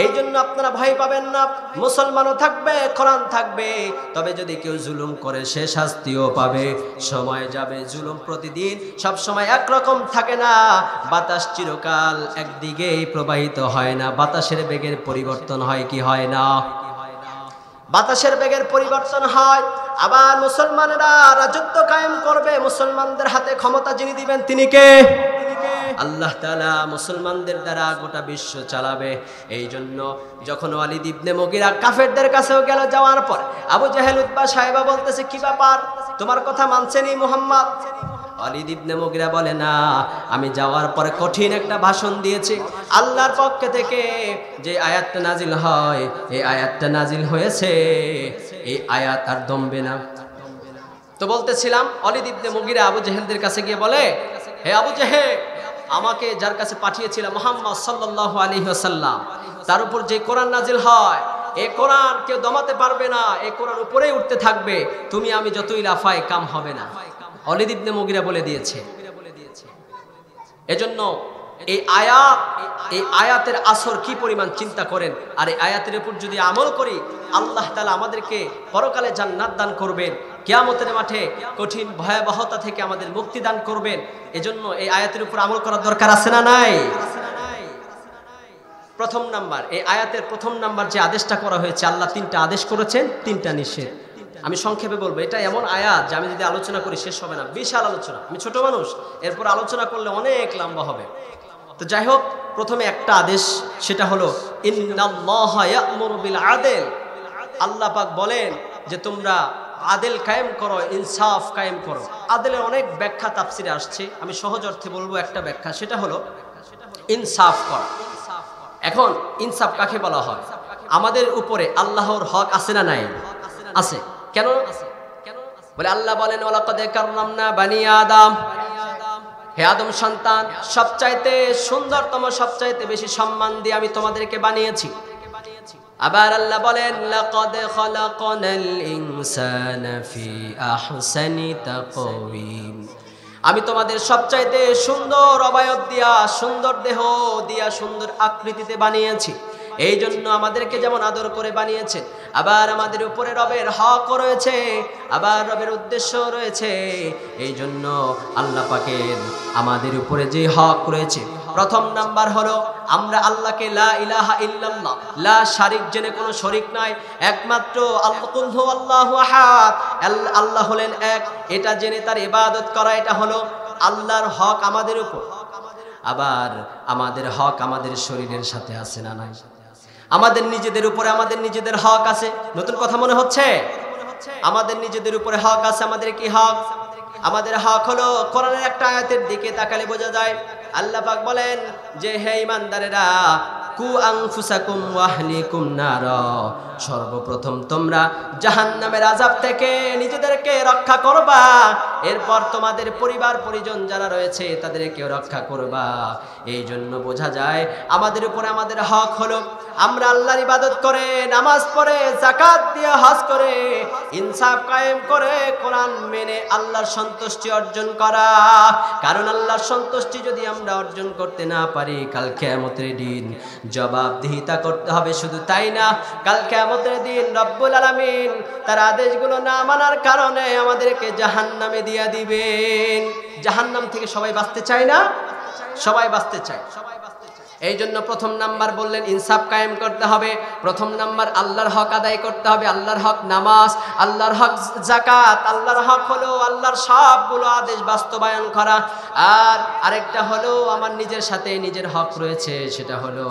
এই জন্য আপনারা ভয় পাবেন না, মুসলমানও থাকবে, কোরআন থাকবে, তবে যদি কেউ জুলুম করে সে শাস্তিও পাবে। সময় যাবে, জুলুম প্রতিদিন সব সময় একরকম থাকে না, বাতাস চিরকাল একদিকেই প্রবাহিত হয় না, বাতাসের বেগের পরিবর্তন হয় কি হয় না? বাতাসের বেগের পরিবর্তন হয়। আবার মুসলমানেরা রাজত্ব কায়েম করবে, মুসলমানদের হাতে ক্ষমতা যিনি দিবেন তিনি কে? আল্লাহ তাআলা মুসলমানদের দ্বারা গোটা বিশ্ব চালাবে। এই জন্য যখন ওয়ালিদ ইবনে মুগিরা কাফেরদের কাছেও গেল, যাওয়ার পর আবু জাহেল, উতবা, সাহেবা বলতেছে, কি ব্যাপার, তোমার কথা মানছেনি মুহাম্মদ? ওয়ালিদ ইবনে মুগিরা বলে, না, আমি যাওয়ার পরে কঠিন একটা ভাষণ দিয়েছি, আল্লাহর পক্ষ থেকে যে আয়াতটা নাজিল হয়, এই আয়াতটা নাজিল হয়েছে, এই আয়াত আর দমবে না। তো বলতেছিলাম, ওয়ালিদ ইবনে মুগিরা আবু জাহেলদের কাছে গিয়ে বলে, হে আবু জাহেল, আমাকে যার কাছে পাঠিয়েছিলাম মুহাম্মদ সাল্লাল্লাহু আলাইহি ওয়াসাল্লাম, তার উপর যে কোরআন নাজিল হয়, এই কোরআন কেউ দমাতে পারবে না, এই কোরআন উপরেই উঠতে থাকবে, তুমি আমি যতই লাফাই কাম হবে না। ওয়ালিদ ইবনে মুগিরা বলে দিয়েছে। এজন্য এই আয়াতের আসর কি পরিমাণ চিন্তা করেন। আর এই আয়াতের উপর যদি আমল করি, আল্লাহ তাআলা আমাদেরকে পরকালে জান্নাত দান করবেন, কিয়ামতের মাঠে কঠিন ভয়াবহতা থেকে আমাদের মুক্তি দান করবেন। এজন্য এই আয়াতের উপর আমল করার দরকার আছে না নাই? প্রথম নাম্বার, এই আয়াতের প্রথম নাম্বার যে আদেশটা করা হয়েছে, আল্লাহ 3টা আদেশ করেছেন, 3টা নিষেধ। আমি সংক্ষেপে বলবো, এটা এমন আয়াত যে আমি যদি আলোচনা করি শেষ হবে না, বিশাল আলোচনা। আমি ছোট মানুষ, এরপর আলোচনা করলে অনেক লম্বা হবে। তো যাই হোক, প্রথমে একটা আদেশ, সেটা হলো ইন্নাল্লাহা ইয়া'মুরু বিল আদল। আল্লাহ পাক বলেন যে তোমরা আদেল কায়েম করো, ইনসাফ কায়েম করো। আদেলের অনেক ব্যাখ্যা তাফসিরে আসছে, আমি সহজ অর্থে বলবো একটা ব্যাখ্যা, সেটা হলো ইনসাফ করা। এখন ইনসাফ কাকে বলা হয়? আমাদের উপরে আল্লাহর হক আছে না নাই? আছে। কেন বলে? আল্লাহ বলেন, ওয়ালাকাদ কাররামনা বানি আদম, হে আদম সন্তান, সবচাইতে সুন্দরতম, সবচাইতে বেশি সম্মান দিয়ে আমি তোমাদেরকে বানিয়েছি। আবার আল্লাহ বলেন, লাকাদ খালাকনাল ইনসানা ফি আহসানি তাকওয়িম, আমি তোমাদের সবচাইতে সুন্দর অবয়ব দিয়া, সুন্দর দেহ দিয়া, সুন্দর আকৃতিতে বানিয়েছি। এই জন্য আমাদেরকে যেমন আদর করে বানিয়েছে, আবার আমাদের উপরে রবের হক রয়েছে, আবার রবের উদ্দেশ্য রয়েছে। এই জন্য আল্লাহ পাকের আমাদের উপরে যে হক রয়েছে, প্রথম নাম্বার হলো আমরা আল্লাহকে লা ইলাহা ইল্লাল্লাহ, লা শারিক, জেনে কোনো শরিক নাই, একমাত্র আল্লাহু আহাদ, আল্লাহ হলেন এক, এটা জেনে তার ইবাদত করা, এটা হলো আল্লাহর হক আমাদের উপর, আবার আমাদের হক আমাদের শরীরের সাথে আছে না নাই? আমাদের নিজেদের উপরে আমাদের নিজেদের হক আছে। নতুন কথা মনে হচ্ছে? আমাদের নিজেদের উপরে হক আছে। আমাদের কি হক? আমাদের হক হলো কোরআনের একটা আয়াতের দিকে তাকালে বোঝা যায়। আল্লাহ পাক বলেন যে হে ঈমানদারেরা, কু আনফুসাকুম ওয়া আহলিকুম নার, সর্বপ্রথম তোমরা জাহান্নামের আযাব থেকে নিজেদেরকে রক্ষা করবা, এরপর তোমাদের পরিবার পরিজন যারা রয়েছে তাদেরকে রক্ষা করবা। এই জন্য বোঝা যায় আমাদের উপরে আমাদের হক হলো আমরা আল্লাহর ইবাদত করে, নামাজ পড়ে, যাকাত দিয়ে, হজ করে, ইনসাফ কায়েম করে, কোরআন মেনে আল্লাহর সন্তুষ্টি অর্জন করা। কারণ আল্লাহর সন্তুষ্টি যদি আমরা অর্জন করতে না পারি, কাল কিয়ামতের দিন জবাবদিহিতা করতে হবে। শুধু তাই না, কাল কিয়ামতের দিন রব্বুল আলামিন তার আদেশগুলো না মানার কারণে আমাদেরকে জাহান্নামে দিয়ে দিবেন। জাহান্নাম থেকে সবাই বাঁচতে চায় না? সবাই বাঁচতে চায়। এই জন্য প্রথম নাম্বার বললেন ইনসাফ কায়েম করতে হবে। প্রথম নাম্বার আল্লাহর হক আদায় করতে হবে। আল্লাহর হক নামাজ, আল্লাহর হক যাকাত, আল্লাহর হক হলো আল্লাহর সবগুলো আদেশ বাস্তবায়ন করা। আর আরেকটা হলো আমার নিজের সাথে নিজের হক রয়েছে, সেটা হলো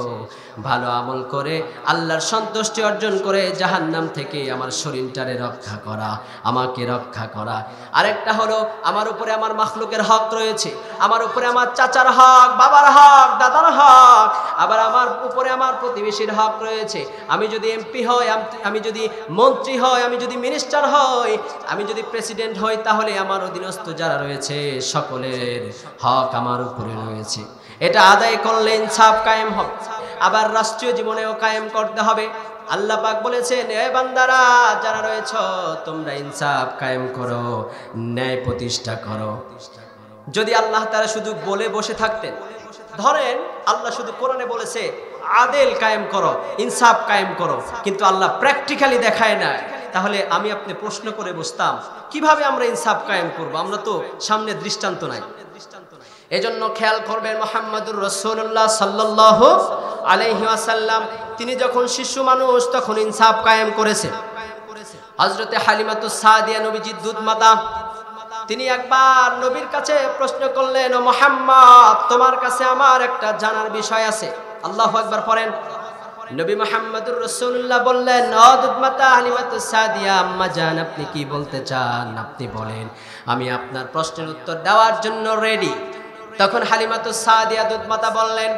ভালো আমল করে আল্লাহর সন্তুষ্টি অর্জন করে জাহান্নাম থেকে আমার শরীরটারে রক্ষা করা, আমাকে রক্ষা করা। আরেকটা হলো আমার উপরে আমার মাখলুকের হক রয়েছে, আমার উপরে আমার চাচার হক, বাবার হক, দাদার হক, আবার আমার উপরে আমার প্রতিবেশীর হক রয়েছে। আমি যদি এমপি হই, আমি যদি মন্ত্রী হই, আমি যদি মিনিস্টার হই, আমি যদি প্রেসিডেন্ট হই, তাহলে আমার অধীনস্থ যারা রয়েছে সকলের হক আমার উপরে রয়েছে। এটা আদায় করলে ইনসাফ কায়েম হবে। আবার রাষ্ট্রীয় জীবনেও কায়েম করতে হবে। আল্লাহ পাক বলেছেন, এ বান্দারা যারা রয়েছ তোমরা ইনসাফ কায়েম করো, ন্যায় প্রতিষ্ঠা করো। যদি আল্লাহ তাআলা শুধু বলে বসে থাকতেন, ধরেন আল্লাহ শুধু কোরআনে বলেছে আদেল কায়েম করো, ইনসাফ কায়েম করো, কিন্তু আল্লাহ প্র্যাকটিক্যালি দেখায় না, তাহলে আমি আপনি প্রশ্ন করে বসতাম কিভাবে আমরা ইনসাফ কায়েম করব? আমরা তো সামনে দৃষ্টান্ত নাই। এজন্য খেয়াল করবেন, মুহাম্মদুর রাসূলুল্লাহ সাল্লাল্লাহু আলাইহি ওয়াসাল্লাম তিনি যখন শিশু মানুষ তখন ইনসাফ কায়েম করেছে। হযরতে হালিমাতুস সাদিয়া নবীজির দুধ মাতা, তিনি একবার নবীর কাছে প্রশ্ন করলেন, ও মুহাম্মদ, তোমার কাছে আমার একটা জানার বিষয় আছে। আল্লাহু আকবার পড়েন। নবী মুহাম্মদুর রাসূলুল্লাহ বললেন, ও দুধ মাতা হালিমাতুস সাদিয়া, আম্মা জান, আপনি কি বলতে চান আপনি বলেন, আমি আপনার প্রশ্নের উত্তর দেওয়ার জন্য রেডি। তখন হালিমাতুস সাদিয়া দুধ মাতা বললেন,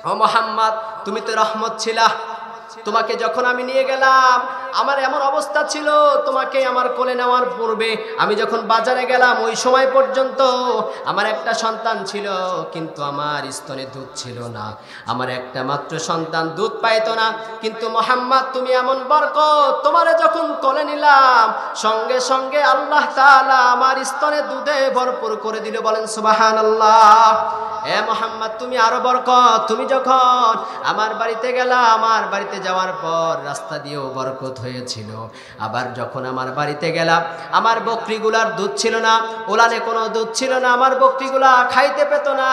ও মুহাম্মদ, তুমি তো রহমত ছিলা, তোমাকে যখন আমি নিয়ে গেলাম আমার এমন অবস্থা ছিল, তোমাকে আমার কোলে নেওয়ার পূর্বে আমি যখন বাজারে গেলাম ওই সময় পর্যন্ত আমার একটা সন্তান ছিল, কিন্তু আমার স্তনে দুধ ছিল না, আমার একটা মাত্র সন্তান দুধ পাইতো না। কিন্তু মুহাম্মদ, তুমি এমন বরকত, তোমারে যখন কোলে নিলাম সঙ্গে সঙ্গে আল্লাহ তাআলা আমার স্তনে দুধে ভরপুর করে দিল। বলেন সুবহানাল্লাহ। এ মুহাম্মদ, তুমি আরো বরকত। তুমি যখন আমার বাড়িতে গেলা, আমার বাড়িতে যাওয়ার পর রাস্তা দিয়েও বরকত হয়েছিল। আবার যখন আমার বাড়িতে গেলাম আমার বকরিগুলার দুধ ছিল না, ওলানে কোনো দুধ ছিল না, আমার বকরিগুলা খাইতে পেত না,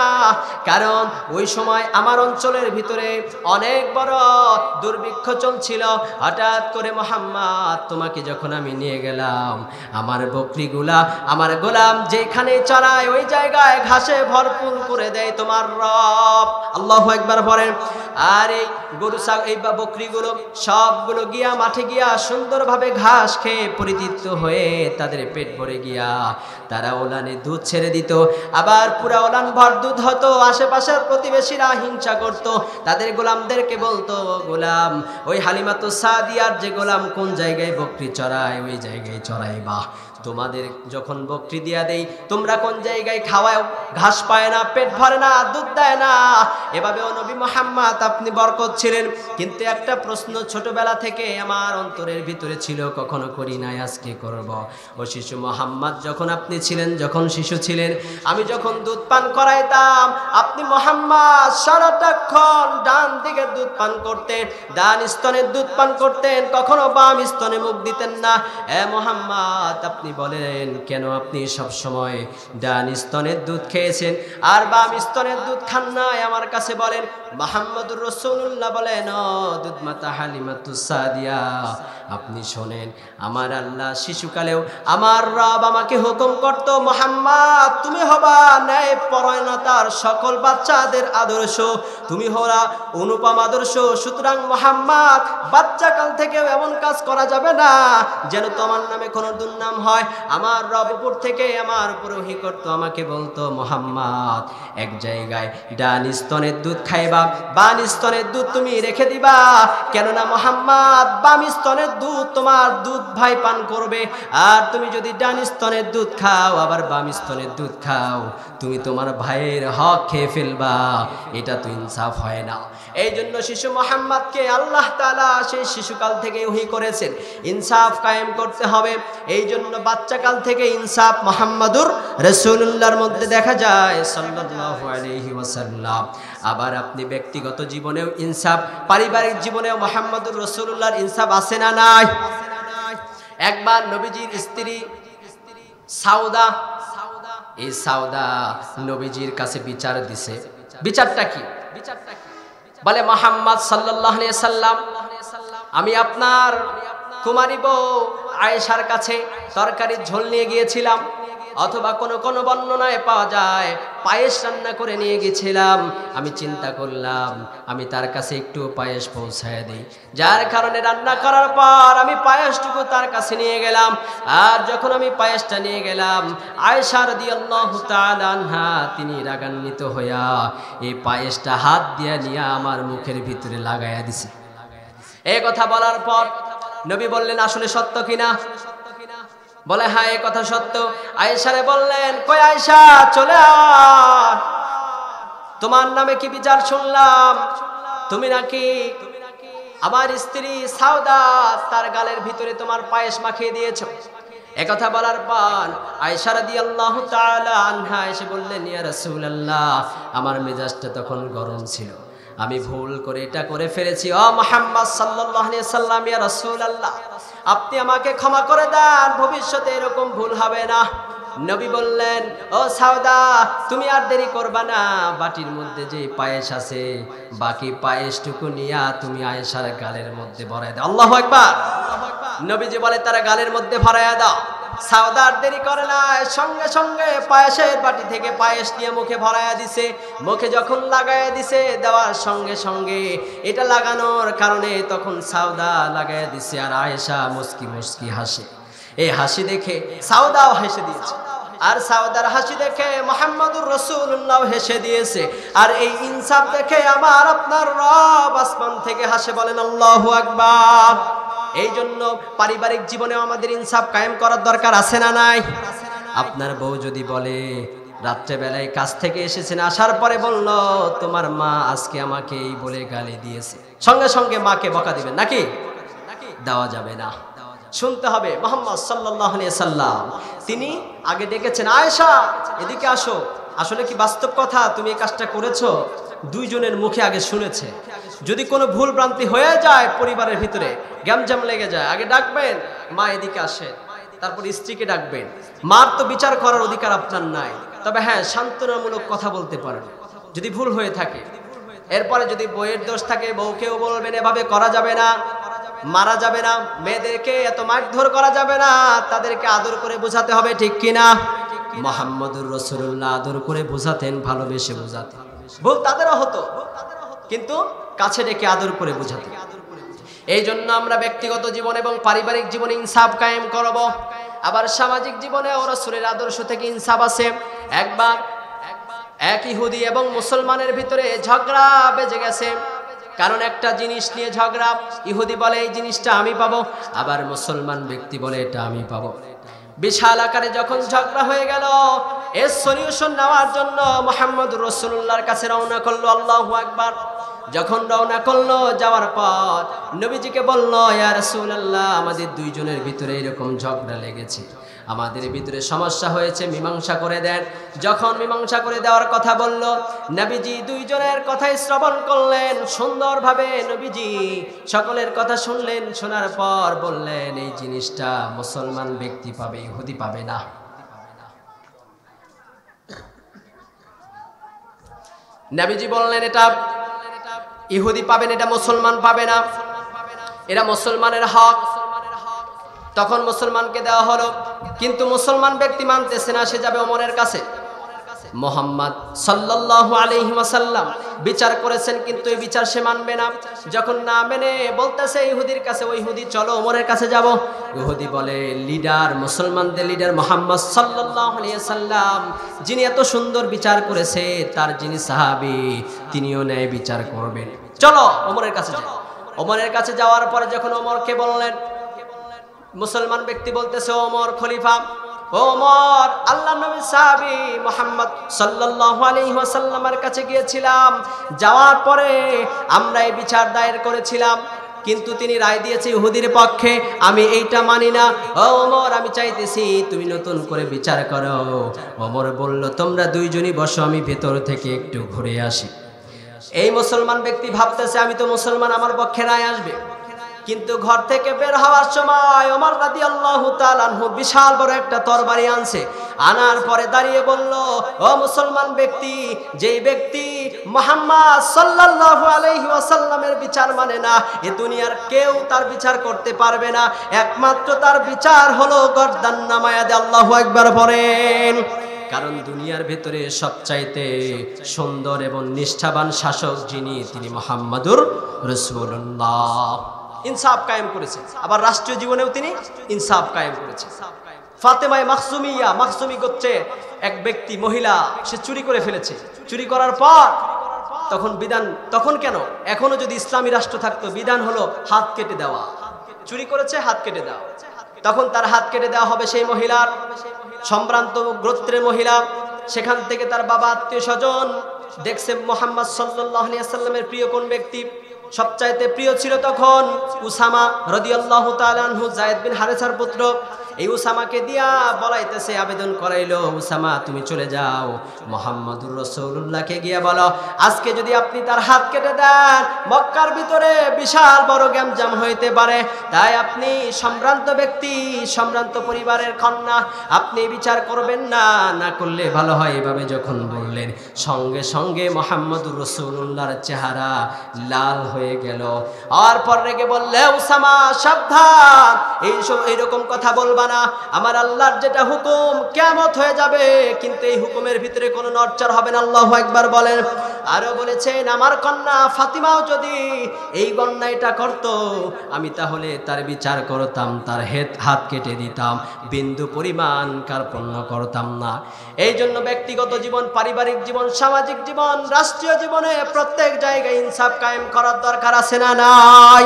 কারণ ওই সময় আমার অঞ্চলের ভিতরে অনেক বড় দুর্ভিক্ষ চলছিল। হঠাৎ করে মুহাম্মদ, তোমাকে যখন আমি নিয়ে গেলাম আমার বকরিগুলা, আমার গোলাম যেখানে চড়ায় ওই জায়গায় ঘাসে ভরপুর করে দেয় তোমার রব। আল্লাহু আকবার বলেন। আর এই গরু এই বকরিগুলো সবগুলো গিয়া মাঠে গিয়া সুন্দরভাবে ঘাস খেয়ে পরিতৃপ্ত হয়ে তাদের পেট ভরে গিয়া তারা ওলানে দুধ ছেড়ে দিত। আবার পুরা ওলান ভর দুধ হতো। আশেপাশের প্রতিবেশীরা হিংসা করত, তাদের গোলামদেরকে বলতো, গোলাম, ওই হালিমাতুস সাদিয়ার যে গোলাম কোন জায়গায় বকরি চড়ায় ওই জায়গায় চড়াইবা। তোমাদের যখন বকরি দিয়া দেই তোমরা কোন জায়গায় খাওয়াও, ঘাস পায় না, পেট ভরে না, দুধ দেয় না। এভাবেও নবী মুহাম্মদ আপনি বরকত ছিলেন। কিন্তু একটা প্রশ্ন ছোটবেলা থেকে আমার অন্তরের ভিতরে ছিল, কখনো করি নাই, আজকে করব। ও শিশু মুহাম্মদ, যখন আপনি ছিলেন, যখন শিশু ছিলেন, আমি যখন দুধ পান করাইতাম, আপনি মুহাম্মদ সারাটাক্ষণ ডান দিকে দুধ পান করতেন, ডান স্তনের দুধ পান করতেন, কখনো বাম স্তনে মুখ দিতেন না। এ মুহাম্মদ, আপনি বলেন কেন আপনি সব সময় ডান স্তনের দুধ খেয়েছেন আর বাম স্তনের দুধ খান নাই? আমার কাছে বলেন। মুহাম্মদুর রাসূলুল্লাহ বলেন, ও দুধ মাতা হালিমাতুস সাদিয়া, আপনি শোনেন, আমার আল্লাহ শিশুকালেও আমার রব আমাকে হুকুম করত, মুহাম্মদ তুমি হবা ন্যায় পরায়ণতার সকল বাচ্চাদের আদর্শ, তুমি হলা অনুপম আদর্শ। সুতরাং মুহাম্মদ বাচ্চাকাল থেকেও এমন কাজ করা যাবে না যেন তোমার নামে কোনো দুর্নাম হয়। আমার রব উপর থেকে আমার উপর ওহী করতো, আমাকে বলতো, মুহাম্মদ এক জায়গায় ডান স্তনের দুধ খাইবা, বাম স্তনের দুধ তুমি রেখে দিবা, কেননা মুহাম্মদ বাম স্তনের দুধ তোমার দুধ ভাই পান করবে, আর তুমি যদি ডান স্তনের দুধ খাও আবার বাম স্তনের দুধ খাও, তুমি তোমার ভাইয়ের হক খেয়ে ফেলবা, এটা তো ইনসাফ হয় না। এই জন্য শিশু মুহাম্মদকে আল্লাহ তাআলা সেই শিশুকাল থেকে ওহী করেছেন, ইনসাফ কায়েম করতে হবে। এই জন্য বাচ্চাকাল থেকে ইনসাফ মুহাম্মদুর রাসূলুল্লাহর মধ্যে দেখা যায় সাল্লাল্লাহু আলাইহি ওয়াসাল্লাম। আবার আপনি ব্যক্তিগত জীবনেও ইনসাফ, পারিবারিক জীবনেও মুহাম্মদুর রাসূলুল্লাহর ইনসাফ আছে না নাই? একবার নবীজির স্ত্রী সাউদা, এই সাউদা নবীজির কাছে বিচার দিছে। বিচারটা কি? বলে, মুহাম্মদ সাল্লাল্লাহু আলাইহি সাল্লাম, আমি আপনার কুমারী বউ আয়েশার কাছে তরকারির ঝোল নিয়ে গিয়েছিলাম, অথবা কোন বর্ণনায় পাওয়া যায় পায়েস রান্না করে নিয়ে গেছিলাম। আমি চিন্তা করলাম আমি তার কাছে একটু পায়েস পৌঁছায় দিই, যার কারণে রান্না করার পর আমি পায়েসটুকু তার কাছে নিয়ে গেলাম। আর যখন আমি পায়েসটা নিয়ে গেলাম, আয়েশা রাদিয়াল্লাহু তাআলা আনহা তিনি রাগান্বিত হইয়া এই পায়েসটা হাত দিয়ে নিয়ে আমার মুখের ভিতরে লাগাইয়া দিছে। এই কথা বলার পর নবী বললেন, আসলে সত্য কিনা? বলে, হ্যাঁ এই কথা সত্য। আয়েশারে বললেন, কই আয়েশা চলে আয়, তোমার নামে কি বিচার শুনলাম, তুমি নাকি আমার স্ত্রী সাউদা তার গালের ভিতরে তোমার পায়েস মাখিয়ে দিয়েছো। একথা বলার পর আয়েশা রাদিয়াল্লাহু তাআলা আনহা এসে বললেন, ইয়া রাসূলুল্লাহ, আমার মেজাজটা তখন গরম ছিল, আমি ভুল করে এটা করে ফেলেছি। ও মুহাম্মদ সাল্লাল্লাহু আলাইহি সাল্লাম, ইয়া রাসূলুল্লাহ, আপনি আমাকে ক্ষমা করে দেন, ভবিষ্যতে এরকম ভুল হবে না। নবী বললেন, ও সাউদা, তুমি আর দেরি করবা না, বাটির মধ্যে যে পায়েস আছে বাকি পায়েসটুকু নিয়া তুমি আয়েশার গালের মধ্যে ভরায় দাও। আল্লাহু আকবার। নবীজি বলে, তারা গালের মধ্যে ভরায়া দাও। সাউদা আর দেরি করে না, সঙ্গে সঙ্গে পায়েসের বাটি থেকে পায়েস নিয়ে মুখে ভরায়া দিছে। মুখে যখন লাগাইয়া দিছে, দেওয়ার সঙ্গে সঙ্গে এটা লাগানোর কারণে তখন সাউদা লাগাইয়া দিছে, আর আয়েশা মুস্কি মুস্কি হাসে। এই হাসি দেখে সাউদাও হেসে দিয়েছে, আর সাউদার হাসি দেখে মুহাম্মদুর রাসূলুল্লাহ হেসে দিয়েছে। আর এই ইনসাফ দেখে আমার আপনার রব আসমান থেকে হাসে, বলেন আল্লাহু আকবার। এই জন্য পারিবারিক জীবনেও আমাদের ইনসাফ কায়েম করার দরকার আছে না নাই? আপনার বউ যদি বলে, রাত্রেবেলায় কাজ থেকে এসেছেন, আসার পরে বলল, তোমার মা আজকে আমাকে এই বলে গালি দিয়েছে, সঙ্গে সঙ্গে মাকে বকা দিবেন নাকি? দেওয়া যাবে না, শুনতে হবে। মুহাম্মদ সাল্লাল্লাহু আলাইহি সাল্লাম তিনি আগে ডেকেছেন, আয়েশা এদিকে আসো, আসলে কি বাস্তব কথা তুমি এই কাজটা করেছো? দুইজনের মুখে আগে শুনেছে। যদি কোনো ভুল ভ্রান্তি হয়ে যায়, পরিবারের ভিতরে গ্যামজাম লেগে যায়, আগে ডাকবেন, মা এদিকে আসে, তারপর স্ত্রীকে ডাকবেন। মার তো বিচার করার অধিকার আপনার নাই, তবে হ্যাঁ সান্ত্বনামূলক কথা বলতে পারেন যদি ভুল হয়ে থাকে। এরপরে যদি বউয়ের দোষ থাকে, বউকেও বলবেন এভাবে করা যাবে না, মারা যাবে না, মেয়েদেরকে এত মারধর করা যাবে না, তাদেরকে আদর করে বোঝাতে হবে, ঠিক কিনা? মুহাম্মদুর রাসূলুল্লাহ আদর করে বোঝাতেন, ভালোবেসে বোঝাতেন। ভুল তাদেরও হতো, কিন্তু কাছে ডেকে আদর করে বোঝাতেন। এই জন্য আমরা ব্যক্তিগত জীবন এবং পারিবারিক জীবনে ইনসাফ কায়েম করব। আবার সামাজিক জীবনে রাসূলের আদর্শ থেকে ইনসাফ আছে। একবার এক ইহুদি এবং মুসলমানের ভিতরে ঝগড়া বেজে গেছে, কারণ একটা জিনিস নিয়ে ঝগড়া। ইহুদি বলে এই জিনিসটা আমি পাবো, আবার মুসলমান ব্যক্তি বলে এটা আমি পাবো। বিশাল আকারে যখন ঝগড়া হয়ে গেল, এর সলিউশন নেওয়ার জন্য মুহাম্মদুর রাসূলুল্লাহর কাছে রওনা করলো। আল্লাহু আকবার। যখন রওনা করলো, যাওয়ার পর নবীজিকে বলল, ইয়া রাসূলুল্লাহ, আমাদের দুইজনের ভিতরে এরকম ঝগড়া লেগেছে, আমাদের ভিতরে সমস্যা হয়েছে, মীমাংসা করে দেন। যখন মীমাংসা করে দেওয়ার কথা বলল, নবীজি দুইজনের কথাই শ্রবণ করলেন সুন্দরভাবে। নবীজি সকলের কথা শুনলেন, শোনার পর বললেন, এই জিনিসটা মুসলমান ব্যক্তি পাবে, ইহুদি পাবে না। নবীজি বললেন, এটা ইহুদি পাবেন, এটা মুসলমান পাবে না, এরা মুসলমানের হক। তখন মুসলমানকে দেওয়া হলো, কিন্তু মুসলমান ব্যক্তি মানতেছে না, সে যাবে ওমরের কাছে। মুহাম্মদ সাল্লাল্লাহু আলাইহি ওয়াসাল্লাম বিচার করেছেন, কিন্তু এই বিচার সে মানবে না। যখন না মেনে বলতেছে ইহুদির কাছে, ওই ইহুদি চলো ওমরের কাছে যাব। ইহুদি বলে, লিডার, মুসলমানদের লিডার মুহাম্মদ সাল্লাল্লাহু আলাইহি ওয়াসাল্লাম, যিনি এত সুন্দর বিচার করেছে, তার যিনি সাহাবী, তিনিও ন্যায় বিচার করবেন, চলো ওমরের কাছে যাও। ওমরের কাছে যাওয়ার পরে যখন ওমরকে বললেন, মুসলমান ব্যক্তি বলতেছে, ওমর খলিফা, ওমর আল্লাহর নবী সাহাবী মুহাম্মদ সাল্লাল্লাহু আলাইহি ওয়াসাল্লামের কাছে গিয়েছিলাম, যাওয়ার পরে আমরা এই বিচার দায়ের করেছিলাম, কিন্তু তিনি রায় দিয়েছে ইহুদির পক্ষে, আমি এইটা মানি না। ও ওমর, আমি চাইতেছি তুমি নতুন করে বিচার করো। ওমর বলল, তোমরা দুইজনই বসো, আমি ভেতর থেকে একটু ঘুরে আসি। এই মুসলমান ব্যক্তি ভাবতেছে, আমি তো মুসলমান, আমার পক্ষে রায় আসবে। কিন্তু ঘর থেকে বের হওয়ার সময় ওমর রাদিয়াল্লাহু তাআলা আনহু বিশাল বড় একটা তরবারি আনছে। আনার পরে দাঁড়িয়ে বলল, ও মুসলমান ব্যক্তি, যেই ব্যক্তি মুহাম্মদ সাল্লাল্লাহু আলাইহি ওয়াসাল্লামের বিচার মানে না, এ দুনিয়ার কেউ তার বিচার করতে পারবে না, একমাত্র তার বিচার হলো গর্দান নামায়া দে। আল্লাহু আকবার পড়েন। কারণ দুনিয়ার ভেতরে সবচাইতে সুন্দর এবং নিষ্ঠাবান শাসক যিনি, তিনি মুহাম্মাদুর রাসূলুল্লাহ। ইনসাফ কায়েম করেছে, আবার রাষ্ট্রীয় জীবনেও তিনি ইনসাফ কায়েম করেছে। ফাতেমায়ে মাখজুমিয়া, মাখজুমি গোত্রে এক ব্যক্তি, মহিলা, সে চুরি করে ফেলেছে। চুরি করার পর তখন কেন, এখনো যদি ইসলামী রাষ্ট্র থাকতো, বিধান হলো হাত কেটে দেওয়া। চুরি করেছে, হাত কেটে দেওয়া। তখন তার হাত কেটে দেওয়া হবে। সেই মহিলার, সম্ভ্রান্ত গোত্রের মহিলা, সেখান থেকে তার বাবা, আত্মীয় স্বজন দেখছে মুহাম্মদ সাল্লাল্লাহু আলাইহি ওয়াসাল্লামের প্রিয় কোন ব্যক্তি। সবচাইতে প্রিয় ছিল তখন উসামা রাদিয়াল্লাহু তাআলা আনহু, যায়েদ বিন হারেসার পুত্র। এই উসামাকে দিয়া বলাইতেছে, আবেদন করাইলো, উসামা তুমি চলে যাও, মুহাম্মাদুর রাসূলুল্লাহকে গিয়া বলো, আজকে যদি আপনি তার হাত কেটে দেন, মক্কার ভিতরে বিশাল বড় গ্যামজাম হইতে পারে। তাই আপনি সম্ভ্রান্ত ব্যক্তি, সম্ভ্রান্ত পরিবারের কন্যা, আপনি বিচার করবেন না, না করলে ভালো হয়। এভাবে যখন বললেন, সঙ্গে সঙ্গে মুহাম্মাদুর রাসূলুল্লাহর চেহারা লাল হয়ে গেল। আর পর রেগে বললে, উসামা সাবধান, এইরকম কথা বলবা না, আমার আল্লাহর যেটা হুকুম, কিয়ামত হয়ে যাবে, কিন্তু এই হুকুমের ভিতরে কোনো নড়চড় হবে না। আল্লাহু আকবার বলেন। আরো বলেছেন, আমার কন্যা ফাতিমাও যদি এই অন্যায়টা করত, আমি তাহলে তার বিচার করতাম, তার হাত কেটে দিতাম, বিন্দু পরিমাণ কার্পণ্য করতাম না। এই জন্য ব্যক্তিগত জীবন, পারিবারিক জীবন, সামাজিক জীবন, রাষ্ট্রীয় জীবনে প্রত্যেক জায়গায় ইনসাফ কায়েম করার দরকার আছে না নাই?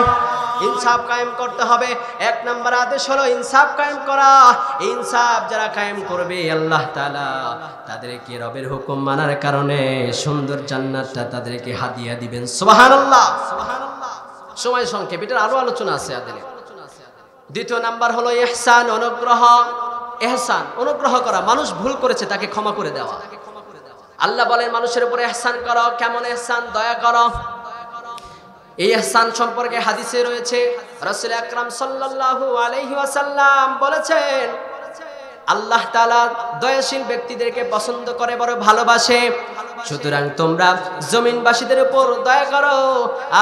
ইনসাফ কায়েম করতে হবে। এক নম্বর আদেশ হলো ইনসাফ কায়েম করা। ইনসাফ যারা কায়েম করবে, আল্লাহ তাআলা তাদেরকে রবের হুকুম মানার কারণে সুন্দর জান্নাতটা তাদেরকে হাদিয়া দিবেন। সুবহানাল্লাহ, সুবহানাল্লাহ। সময় সংক্ষেপ, এটার আরো আলোচনা আছে আদেলে। দ্বিতীয় নাম্বার হলো ইহসান, অনুগ্রহ। ইহসান, অনুগ্রহ করা, মানুষ ভুল করেছে তাকে ক্ষমা করে দেওয়া। আল্লাহ বলেন, মানুষের উপরে ইহসান করো। কেমন ইহসান? দয়া করো। এই ইহসান সম্পর্কে হাদিসে রয়েছে, রাসূল আকরাম সাল্লাল্লাহু আলাইহি ওয়াসাল্লাম বলেছেন, আল্লাহ তাআলা দয়াশীল ব্যক্তিদেরকে পছন্দ করে, বড় ভালোবাসে। সুতরাং তোমরা জমিনবাসীদের উপর দয়া করো,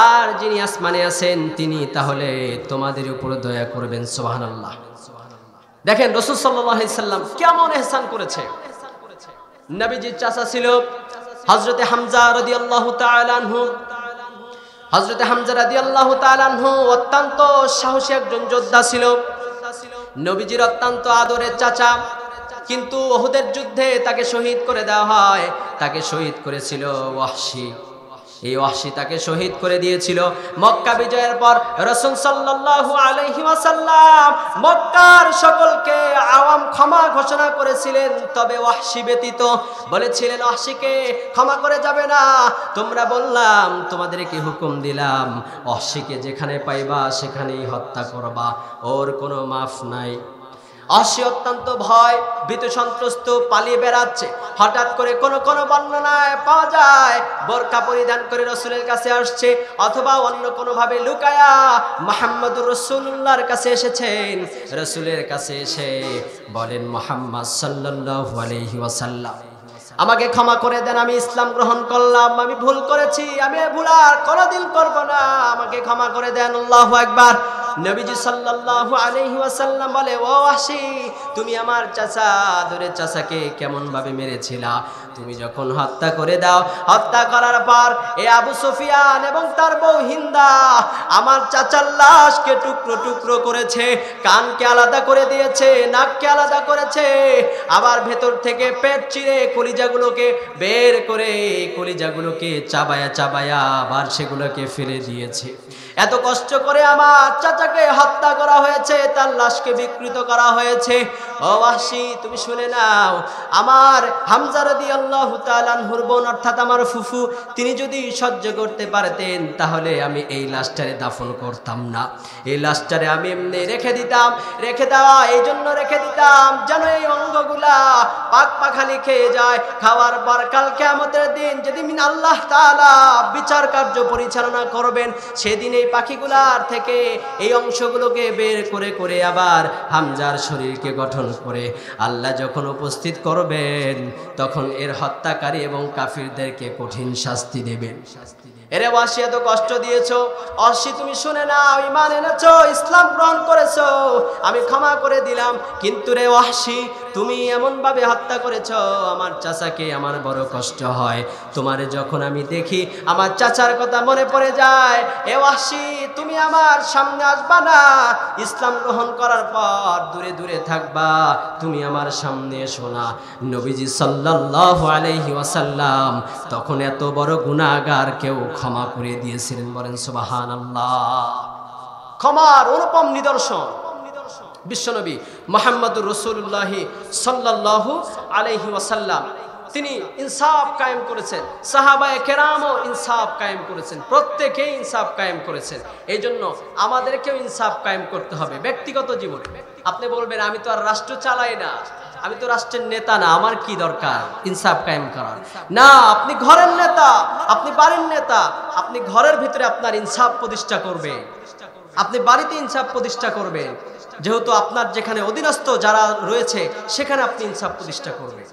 আর যিনি আসমানে আছেন তিনি তাহলে তোমাদের উপর দয়া করবেন। সুবহানাল্লাহ। দেখেন রাসূল সাল্লাল্লাহু আলাইহি সাল্লাম কেমন ইহসান করেছে। নবীজির চাচা ছিল হযরতে হামজা রাদিয়াল্লাহু তাআলা আনহু। হযরতে হামজা রাদিয়াল্লাহু তাআলা আনহু অত্যন্ত সাহসী একজন যোদ্ধা ছিল, নবীজির অত্যন্ত আদরের চাচা। কিন্তু উহুদের যুদ্ধে তাকে শহীদ করে দেওয়া হয়। তাকে শহীদ করেছিল ওয়াহশী। এই ওয়াহশী তাকে শহীদ করে দিয়েছিল। মক্কা বিজয়ের পর রাসূল সাল্লাল্লাহু আলাইহি ওয়াসাল্লাম মক্কার সকলকে আওয়াম ক্ষমা ঘোষণা করেছিলেন, তবে ওয়াহশী ব্যতীত। বলেছিলেন, ওয়াহশীকে ক্ষমা করে যাবে না। তোমরা বললাম, তোমাদেরকে হুকুম দিলাম, ওয়াহশীকে যেখানে পাইবা সেখানেই হত্যা করবা, ওর কোনো মাফ নাই। ওয়াহশী অত্যন্ত ভয় ভীত সন্ত্রস্ত পালিয়ে বেড়াচ্ছে। হঠাৎ করে কোন বর্ণনায় পাওয়া যায় বোরকা পরিধান করে রাসূলের কাছে আসছে, অথবা অন্য কোনোভাবে লুকায়া মুহাম্মদুর রাসূলুল্লাহর কাছে এসেছেন। রাসূলের কাছে এসে বলেন, মুহাম্মদ সাল্লাল্লাহু আলাইহি ওয়াসাল্লাম, আমাকে ক্ষমা করে দেন, আমি ইসলাম গ্রহণ করলাম, আমি ভুল করেছি, আমি ভুল আর কোনোদিন করব না, আমাকে ক্ষমা করে দেন। আল্লাহু আকবার। নবীজি সাল্লাল্লাহু আলাইহি ওয়াসাল্লাম বলে, ও ওয়াহশী, তুমি আমার চাচা আদরের চাচাকে কেমন ভাবে মেরেছিলা? তুমি যখন হত্যা করে দাও, হত্যা করার পর এই আবু সুফিয়ান এবং তার বউ হিন্দা আমার চাচার লাশকে টুকরো টুকরো করেছে, কানকে আলাদা করে দিয়েছে, নাককে আলাদা করেছে, আবার ভেতর থেকে পেট চিরে কলিজাগুলোকে বের করে কলিজাগুলোকে চাবায়া চাবায়া আবার সেগুলোকে ফেলে দিয়েছে। এত কষ্ট করে আমার চাচাকে হত্যা করা হয়েছে, তার লাশকে বিকৃত করা হয়েছে। ও ওয়াহশী, তুমি শুনে নাও, আমার হামজা রাদিয়াল্লাহু তাআলা আনহুর বোন অর্থাৎ আমার ফুফু, তিনি যদি সহ্য করতে পারতেন তাহলে আমি এই লাশটারে দাফন করতাম না, এই লাশটারে আমি এমনি রেখে দিতাম। রেখে দেওয়া এই জন্য রেখে দিতাম যেন এই অঙ্গগুলা পাক পাখালি খেয়ে যায়। খাওয়ার পর কাল কিয়ামতের দিন যেদিন আল্লাহ তাআলা বিচার কার্য পরিচালনা করবেন, সেদিন এই পাখিগুলার থেকে এই অংশগুলোকে বের করে করে আবার হামজার শরীরকে গঠন করে আল্লাহ যখন উপস্থিত করবেন, তখন এর হত্যাকারী এবং কাফিরদেরকে কঠিন শাস্তি দেবেন। এরে ওয়াহশী, এত কষ্ট দিয়েছো, ওয়াহশী তুমি শুনে নাও, ঈমান এনেছো, ইসলাম গ্রহণ করেছো, আমি ক্ষমা করে দিলাম। কিন্তু রে ওয়াহশী, তুমি এমন ভাবে হত্যা করেছো আমার চাচাকে, আমার বড় কষ্ট হয়। তোমারে যখন আমি দেখি আমার চাচার কথা মনে পড়ে যায়। এ ওয়াহশী, তুমি আমার সামনে আসবা না, ইসলাম গ্রহণ করার পর দূরে দূরে থাকবা, তুমি আমার সামনে এসো না। নবীজি সাল্লাল্লাহু আলাইহি ওয়াসাল্লাম তখন এত বড় গুনাহগার কেউ ক্ষমা করে দিয়েছিলেন। বলেন সুবহানাল্লাহ। ক্ষমার অনুপম নিদর্শন বিশ্বনবী মুহাম্মদুর রাসূলুল্লাহ সাল্লাল্লাহু আলাইহি ওয়াসাল্লাম, তিনি ইনসাফ কায়েম করেছেন, সাহাবায়ে কেরামও ইনসাফ কায়েম করেছেন, প্রত্যেকেই ইনসাফ কায়েম করেছেন। এই জন্য আমাদেরকেও ইনসাফ কায়েম করতে হবে ব্যক্তিগত জীবনে। আপনি বলবেন, আমি তো আর রাষ্ট্র চালাই না, আমি তো রাষ্ট্রের নেতা না, আমার কি দরকার ইনসাফ কায়েম করার? না, আপনি ঘরের নেতা, আপনি বাড়ির নেতা, আপনি ঘরের ভিতরে আপনার ইনসাফ প্রতিষ্ঠা করবেন, আপনি বাড়িতে ইনসাফ প্রতিষ্ঠা করবেন। যেহেতু আপনার যেখানে অধীনস্থ যারা রয়েছে সেখানে আপনি ইনসাফ প্রতিষ্ঠা করবেন।